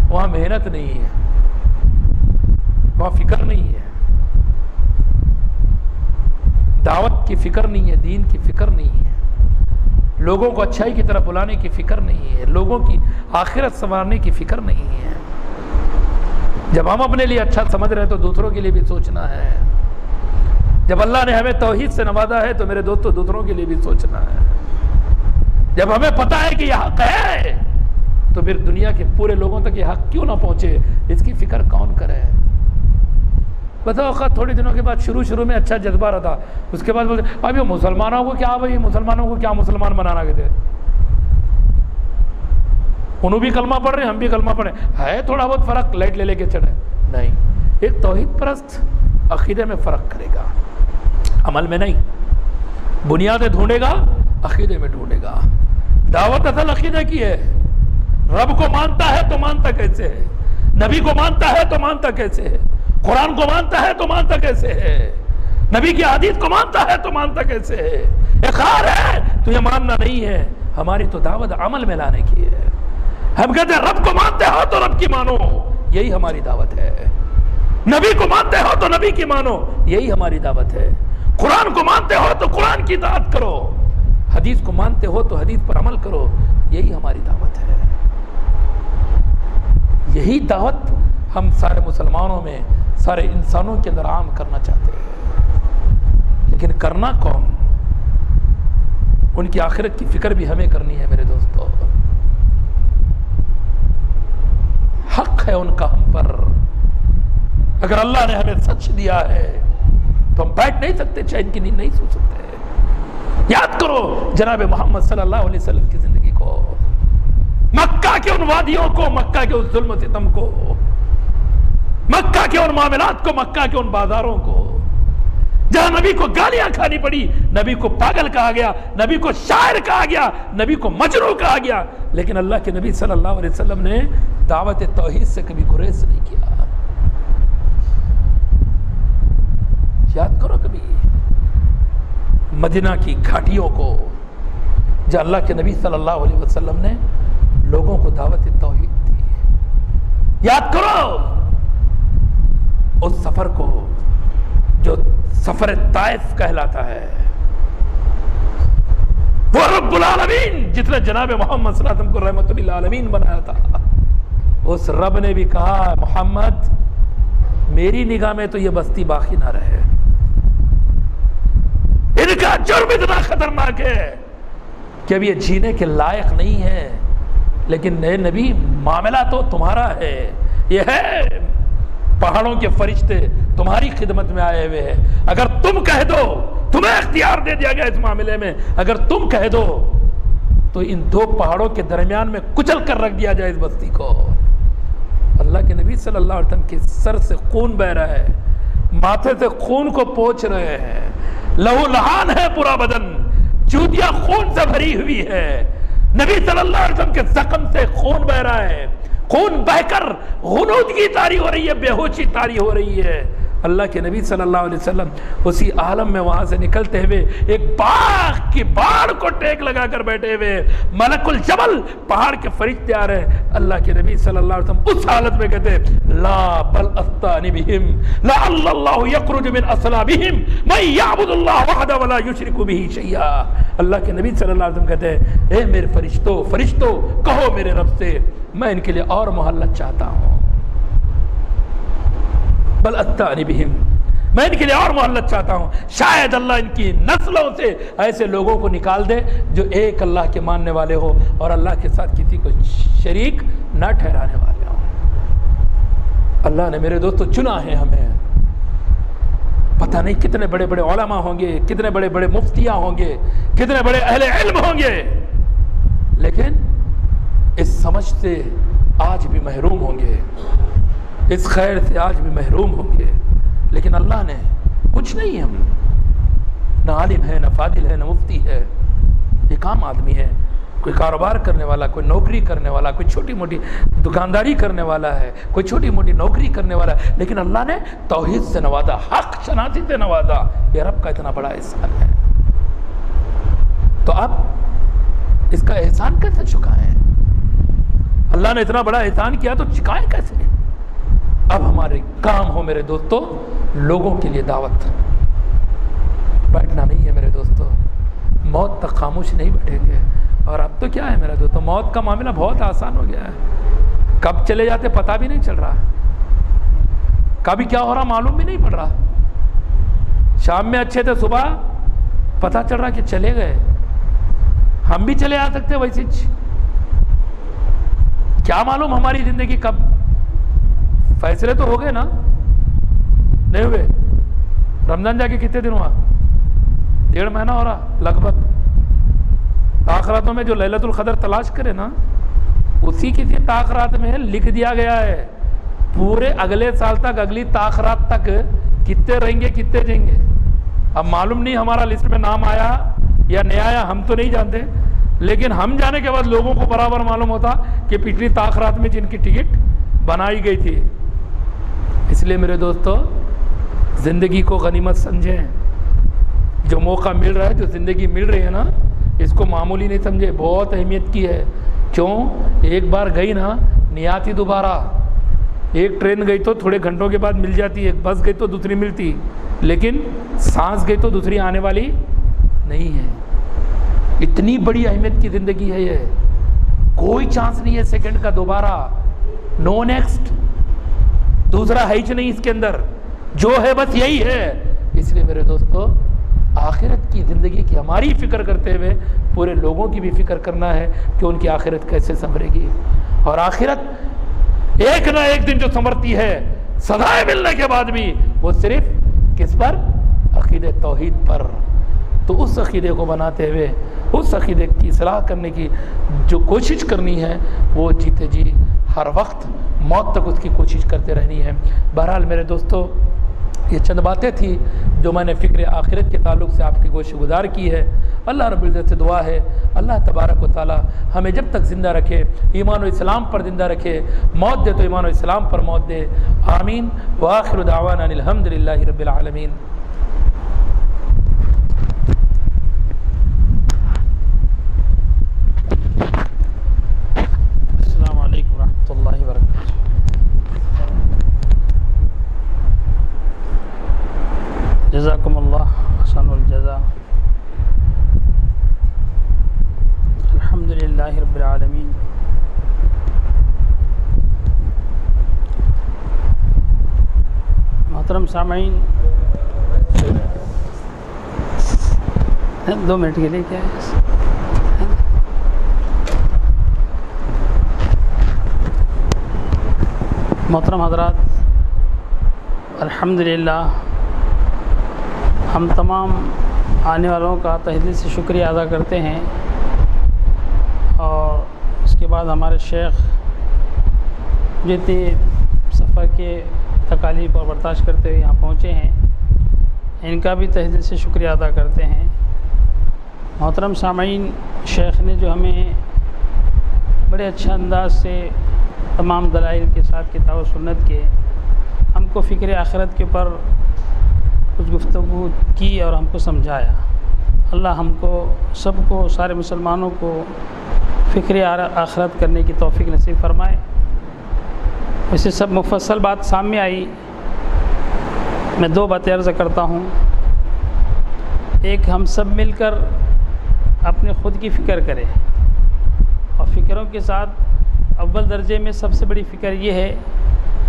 وہاں محنت نہیں ہے، وہاں فکر نہیں ہے، دعوت کی فکر نہیں ہے، دین کی فکر نہیں ہے، لوگوں کو اچھائی کی طرف بلانے کی فکر نہیں ہے، لوگوں کی آخرت سنوارنے کی فکر نہیں ہے. جب ہم اپنے لیے اچھا سمجھ رہے ہیں تو دوسروں کے لیے بھی سوچنا ہے. جب اللہ نے ہمیں توحید سے نوازا ہے تو میرے دوستوں دوسروں کے لیے بھی سوچنا ہے. جب ہمیں پتہ ہے کہ یہ حق ہے تو پھر دنیا کے پورے لوگوں تک یہ حق کیوں نہ پہنچے، اس کی فکر کون کرے. بتاؤ اوقات تھوڑے دنوں کے بعد شروع میں اچھا جذبہ رہا، اس کے بعد بولتے اب یہ مسلمانوں کو کیا، بھائی مسلمانوں کو کیا مسلمان بنانا کہتے، انہوں بھی کلمہ پڑھ رہے ہیں، ہم بھی کلمہ پڑھ رہے ہیں. ہے تھوڑا بہت فرق، لائٹ لے کے چڑھے نہیں. ایک توحید پرست عقیدے میں فرق کرے گا، عمل میں نہیں. بنیادیں ڈھونڈے گا، عقیدے میں ڈھونڈے گا. دعوت اصل عقیدے کی ہے. رب کو مانتا ہے تو مانتا کیسے ہے، نبی کو مانتا ہے تو مانتا کیسے ہے، قرآن کو مانتا ہے تو مانتا کیسے ہے، نبی کی حدیث کو مانتا ہے تو مانتا کیسے ہے. اقرار ہے تو یہ ماننا نہیں ہے. ہماری تو دعوت عمل میں لانے کی ہے. ہم کہتے ہیں رب کو مانتے ہو تو رب کی مانو، یہی ہماری دعوت ہے. نبی کو مانتے ہو تو نبی کی مانو، یہی ہماری دعوت ہے. قرآن کو مانتے ہو تو قرآن کی اطاعت کرو، حدیث کو مانتے ہو تو حدیث پر عمل کرو، یہی ہماری دعوت ہے. یہی دعوت ہم سارے مسلمانوں میں، سارے انسانوں کے اندر عام کرنا چاہتے ہیں. لیکن کرنا کون؟ ان کی آخرت کی فکر بھی ہمیں کرنی ہے میرے دوستو. حق ہے ان کا ہم پر. اگر اللہ نے ہمیں سچ دیا ہے تو ہم بیٹھ نہیں سکتے، چین کی نیند نہیں سو سکتے. یاد کرو جناب محمد صلی اللہ علیہ وسلم کی زندگی کو، مکہ کے ان وادیوں کو، مکہ کے اس ظلم و ستم کو، مکہ کے ان معاملات کو، مکہ کے ان بازاروں کو جہاں نبی کو گالیاں کھانی پڑی، نبی کو پاگل کہا گیا، نبی کو شاعر کہا گیا، نبی کو مجنون کہا گیا. لیکن اللہ کے نبی صلی اللہ علیہ وسلم نے دعوت توحید سے کبھی گریز نہیں کیا. یاد کرو کبھی مدینہ کی گھاٹیوں کو جہاں اللہ کے نبی صلی اللہ علیہ وسلم نے لوگوں کو دعوت توحید دی. یاد کرو اس سفر کو جو سفر طائف کہلاتا ہے، وہ رب العالمین جس نے جناب محمد صلی اللہ علیہ وسلم کو رحمت للعالمین بنایا تھا، اس رب نے بھی کہا محمد میری نگاہ میں تو یہ بستی باقی نہ رہے، ان کا جرم اتنا خطرناک ہے کہ اب یہ جینے کے لائق نہیں ہے، لیکن نئے نبی معاملہ تو تمہارا ہے، یہ ہے پہاڑوں کے فرشتے تمہاری خدمت میں آئے ہوئے ہیں، اگر تم کہہ دو، تمہیں اختیار دے دیا گیا اس معاملے میں، اگر تم کہہ دو تو ان دو پہاڑوں کے درمیان میں کچل کر رکھ دیا جائے اس بستی کو۔ اللہ کے نبی صلی اللہ علیہ وسلم کے سر سے خون بہ رہا ہے، ماتھے سے خون کو پوچھ رہے ہیں، لہو لہان ہے پورا بدن، جوتیاں خون سے بھری ہوئی ہے، نبی صلی اللہ علیہ وسلم کے زخم سے خون بہ رہا ہے، خون بہ کر غنودگی طاری ہو رہی ہے، بے ہوشی طاری ہو رہی ہے۔ اللہ کے نبی صلی اللہ علیہ وسلم اسی عالم میں وہاں سے نکلتے ہوئے ایک باغ کی باڑ کو ٹیک لگا کر بیٹھے ہوئے، ملک الجبل پہاڑ کے فرشتے آ رہے ہیں، اللہ کے نبی صلی اللہ علیہ وسلم اس حالت میں کہتے ہیں لا بل استانی بہم لعل اللہ یخرج من اصلابہم من یعبد اللہ وحدہ ولا یشرک بہ شیئا۔ اللہ کے نبی صلی اللہ علیہ وسلم کہتے ہیں اے میرے فرشتوں کہو میرے رب سے میں ان کے لیے اور مہلت چاہتا ہوں، بل اتانی بہم، میں ان کے لیے اور مہلت چاہتا ہوں، شاید اللہ ان کی نسلوں سے ایسے لوگوں کو نکال دے جو ایک اللہ کے ماننے والے ہو اور اللہ کے ساتھ کسی کو شریک نہ ٹھہرانے والے ہوں۔ اللہ نے میرے دوستو چنا ہے ہمیں، پتہ نہیں کتنے بڑے بڑے علماء ہوں گے، کتنے بڑے بڑے مفتیاں ہوں گے، کتنے بڑے اہل علم ہوں گے، لیکن اس سمجھ سے آج بھی محروم ہوں گے، اس خیر سے آج بھی محروم ہوں گے، لیکن اللہ نے کچھ نہیں، ہم نہ عالم ہے، نہ فاضل ہے، نہ مفتی ہے، ایک عام آدمی ہے، کوئی کاروبار کرنے والا، کوئی نوکری کرنے والا، کوئی چھوٹی موٹی دکانداری کرنے والا ہے، کوئی چھوٹی موٹی نوکری کرنے والا ہے، لیکن اللہ نے توحید سے نوازا، حق شناسی سے نوازا، یہ رب کا اتنا بڑا احسان ہے۔ تو اب اس کا احسان کیسے چکائیں؟ اللہ نے اتنا بڑا احسان کیا تو چکائیں کیسے؟ اب ہمارے کام ہو میرے دوستو لوگوں کے لیے دعوت، بیٹھنا نہیں ہے میرے دوستو، موت تک خاموش نہیں بیٹھیں گے۔ اور اب تو کیا ہے میرا دوستو، موت کا معاملہ بہت آسان ہو گیا ہے، کب چلے جاتے پتہ بھی نہیں چل رہا، کبھی کیا ہو رہا معلوم بھی نہیں پڑ رہا، شام میں اچھے تھے صبح پتہ چل رہا کہ چلے گئے، ہم بھی چلے آ سکتے ویسے، کیا معلوم ہماری زندگی کب، فیصلے تو ہو گئے نا، نہیں ہوئے؟ رمضان جا کے کتنے دن ہوا؟ 1.5 مہینہ ہو رہا لگ بھگ۔ تاخراتوں میں جو لیلۃ القدر تلاش کرے نا، اسی کسی تاخرات میں لکھ دیا گیا ہے پورے اگلے سال تک، اگلی تاخرات تک کتنے رہیں گے کتنے جائیں گے۔ اب معلوم نہیں ہمارا لسٹ میں نام آیا یا نہیں آیا، ہم تو نہیں جانتے، لیکن ہم جانے کے بعد لوگوں کو برابر معلوم ہوتا کہ پچھلی تاخرات میں جن کی ٹکٹ بنائی گئی تھی۔ اس لیے میرے دوستو زندگی کو غنیمت سمجھیں، جو موقع مل رہا ہے، جو زندگی مل رہی ہے نا، اس کو معمولی نہیں سمجھے، بہت اہمیت کی ہے۔ کیوں؟ ایک بار گئی نا نہیں آتی دوبارہ، ایک ٹرین گئی تو تھوڑے گھنٹوں کے بعد مل جاتی، ایک بس گئی تو دوسری ملتی، لیکن سانس گئی تو دوسری آنے والی نہیں ہے۔ اتنی بڑی اہمیت کی زندگی ہے یہ، کوئی چانس نہیں ہے سیکنڈ کا دوبارہ، نو نیکسٹ، دوسرا ہے ہی نہیں اس کے اندر، جو ہے بس یہی ہے۔ اس لیے میرے دوستو آخرت کی زندگی کی ہماری فکر کرتے ہوئے پورے لوگوں کی بھی فکر کرنا ہے کہ ان کی آخرت کیسے سنورے گی، اور آخرت ایک نہ ایک دن جو سنورتی ہے سزائیں ملنے کے بعد بھی، وہ صرف کس پر؟ عقیدہ توحید پر۔ تو اس عقیدے کو بناتے ہوئے، اس عقیدے کی اصلاح کرنے کی جو کوشش کرنی ہے، وہ جیتے جی ہر وقت موت تک اس کی کوشش کرتے رہنی ہے۔ بہرحال میرے دوستو یہ چند باتیں تھی جو میں نے فکر آخرت کے تعلق سے آپ کی گوش گزار کی ہے۔ اللہ رب العزت سے دعا ہے اللہ تبارک و تعالی ہمیں جب تک زندہ رکھے ایمان و اسلام پر زندہ رکھے، موت دے تو ایمان و اسلام پر موت دے، آمین۔ وآخر دعوانا الحمدللہ رب العالمین۔ السلام علیکم ورحمۃ اللہ وبرکاتہ۔ محترم سامعین، 2 منٹ کے لیے کیا ہے؟ محترم حضرات، الحمدللہ ہم تمام آنے والوں کا تہ دل سے شکریہ ادا کرتے ہیں، اور اس کے بعد ہمارے شیخ جتنے سفر کے تکالیف اور برداشت کرتے ہوئے یہاں پہنچے ہیں، ان کا بھی تہ دل سے شکریہ ادا کرتے ہیں۔ محترم سامعین، شیخ نے جو ہمیں بڑے اچھے انداز سے تمام دلائل کے ساتھ کتاب و سنت کے ہم کو فکر آخرت کے اوپر کچھ گفتگو کی اور ہم کو سمجھایا۔ اللہ ہم کو سب کو، سارے مسلمانوں کو فکر آخرت کرنے کی توفیق نصیب فرمائے۔ ویسے سب مفصل بات سامنے آئی، میں 2 باتیں عرض کرتا ہوں۔ ایک، ہم سب مل کر اپنے خود کی فکر کریں، اور فکروں کے ساتھ اول درجے میں سب سے بڑی فکر یہ ہے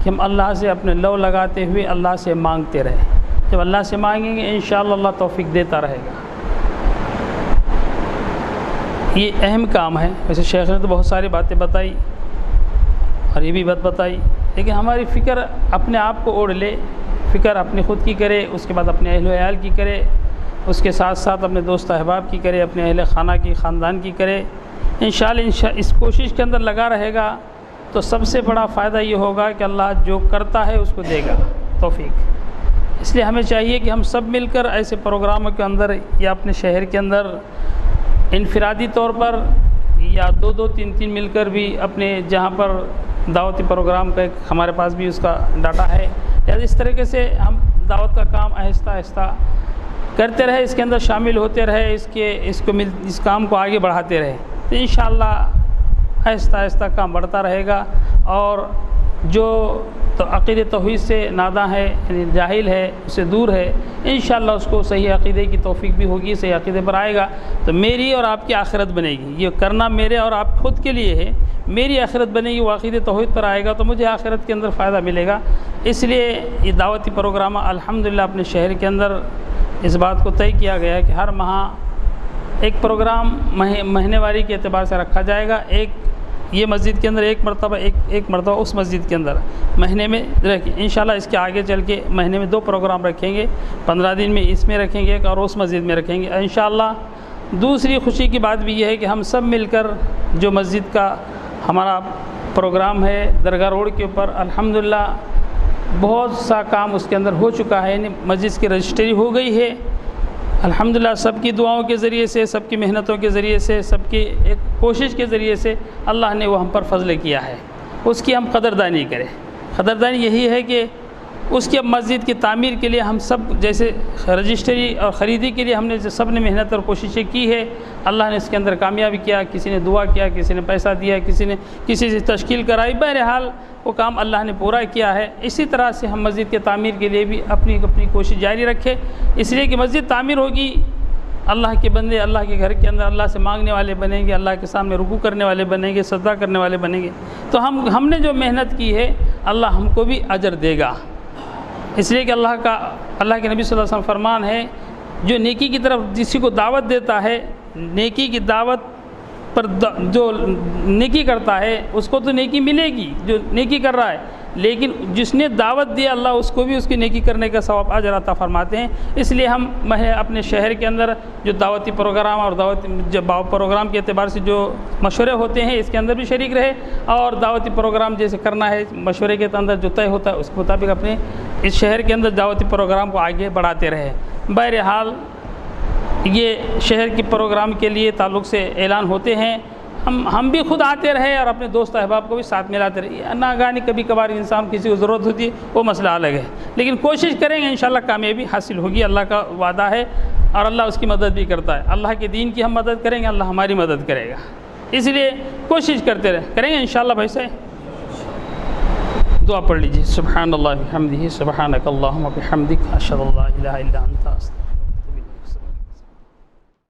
کہ ہم اللہ سے اپنے لو لگاتے ہوئے اللہ سے مانگتے رہیں۔ جب اللہ سے مانگیں گے انشاءاللہ اللہ توفیق دیتا رہے گا۔ یہ اہم کام ہے۔ ویسے شیخ نے تو بہت ساری باتیں بتائی اور یہ بھی بات بتائی، لیکن ہماری فکر اپنے آپ کو اوڑھ لے، فکر اپنی خود کی کرے، اس کے بعد اپنے اہل و عیال کی کرے، اس کے ساتھ ساتھ اپنے دوست احباب کی کرے، اپنے اہل خانہ کی، خاندان کی کرے۔ انشاءاللہ اس کوشش کے اندر لگا رہے گا تو سب سے بڑا فائدہ یہ ہوگا کہ اللہ جو کرتا ہے اس کو دے گا توفیق۔ اس لیے ہمیں چاہیے کہ ہم سب مل کر ایسے پروگراموں کے اندر یا اپنے شہر کے اندر انفرادی طور پر یا 2-2 3-3 مل کر بھی اپنے جہاں پر دعوتی پروگرام کا ایک ہمارے پاس بھی اس کا ڈاٹا ہے، یا اس طریقے سے ہم دعوت کا کام آہستہ آہستہ کرتے رہے، اس کے اندر شامل ہوتے رہے، اس کام کو آگے بڑھاتے رہے، تو انشاءاللہ آہستہ آہستہ کام بڑھتا رہے گا۔ اور جو تو عقیدہ توحید سے ناداں ہے، یعنی جاہل ہے، اس سے دور ہے، انشاءاللہ اس کو صحیح عقیدے کی توفیق بھی ہوگی، صحیح عقیدے پر آئے گا تو میری اور آپ کی آخرت بنے گی۔ یہ کرنا میرے اور آپ خود کے لیے ہے، میری آخرت بنے گی، وہ عقیدہ توحید پر آئے گا تو مجھے آخرت کے اندر فائدہ ملے گا۔ اس لیے یہ دعوتی پروگرام الحمدللہ اپنے شہر کے اندر اس بات کو طے کیا گیا ہے کہ ہر ماہ ایک پروگرام مہینے واری کے اعتبار سے رکھا جائے گا۔ ایک یہ مسجد کے اندر ایک مرتبہ اس مسجد کے اندر مہینے میں رکھیں۔ انشاءاللہ اس کے آگے چل کے مہینے میں 2 پروگرام رکھیں گے، 15 دن میں اس میں رکھیں گے ایک، اور اس مسجد میں رکھیں گے انشاءاللہ۔ دوسری خوشی کی بات بھی یہ ہے کہ ہم سب مل کر جو مسجد کا ہمارا پروگرام ہے درگاہ روڈ کے اوپر، الحمدللہ بہت سا کام اس کے اندر ہو چکا ہے، یعنی مسجد کی رجسٹری ہو گئی ہے الحمدللہ، سب کی دعاؤں کے ذریعے سے، سب کی محنتوں کے ذریعے سے، سب کی ایک کوشش کے ذریعے سے اللہ نے وہ ہم پر فضل کیا ہے، اس کی ہم قدردانی کریں۔ قدردانی یہی ہے کہ اس کی اب مسجد کی تعمیر کے لیے ہم سب جیسے رجسٹری اور خریدی کے لیے ہم نے سب نے محنت اور کوششیں کی ہے، اللہ نے اس کے اندر کامیابی کیا، کسی نے دعا کیا، کسی نے پیسہ دیا، کسی سے تشکیل کرائی، بہرحال وہ کام اللہ نے پورا کیا ہے۔ اسی طرح سے ہم مسجد کے تعمیر کے لیے بھی اپنی کوشش جاری رکھیں، اس لیے کہ مسجد تعمیر ہوگی، اللہ کے بندے اللہ کے گھر کے اندر اللہ سے مانگنے والے بنیں گے، اللہ کے سامنے رکوع کرنے والے بنیں گے، سجدہ کرنے والے بنیں گے، تو ہم نے جو محنت کی ہے اللہ ہم کو بھی اجر دے گا۔ اس لیے کہ اللہ کے نبی صلی اللہ علیہ وسلم فرمان ہے، جو نیکی کی طرف جسی کو دعوت دیتا ہے، نیکی کی دعوت پر جو نیکی کرتا ہے اس کو تو نیکی ملے گی جو نیکی کر رہا ہے، لیکن جس نے دعوت دیا اللہ اس کو بھی اس کی نیکی کرنے کا ثواب اجر عطا فرماتے ہیں۔ اس لیے ہم اپنے شہر کے اندر جو دعوتی پروگرام اور دعوتی پروگرام کے اعتبار سے جو مشورے ہوتے ہیں اس کے اندر بھی شریک رہے، اور دعوتی پروگرام جیسے کرنا ہے مشورے کے اندر جو طے ہوتا ہے اس کے مطابق اپنے اس شہر کے اندر دعوتی پروگرام کو آگے بڑھاتے رہے۔ بہرحال یہ شہر کی پروگرام کے لیے تعلق سے اعلان ہوتے ہیں، ہم بھی خود آتے رہے اور اپنے دوست احباب کو بھی ساتھ ملاتے رہے۔ ناگہانی کبھی کبھار انسان کسی کو ضرورت ہوتی ہے وہ مسئلہ الگ ہے، لیکن کوشش کریں گے انشاءاللہ کامیابی حاصل ہوگی، اللہ کا وعدہ ہے اور اللہ اس کی مدد بھی کرتا ہے۔ اللہ کے دین کی ہم مدد کریں گے، اللہ ہماری مدد کرے گا، اس لیے کوشش کریں گے انشاءاللہ۔ بھائی سے دعا پڑھ لیجیے۔ سبحان اللہ بحمدہ، سبحانک اللہم وبحمدک، اشہد ان لا الہ الا انت۔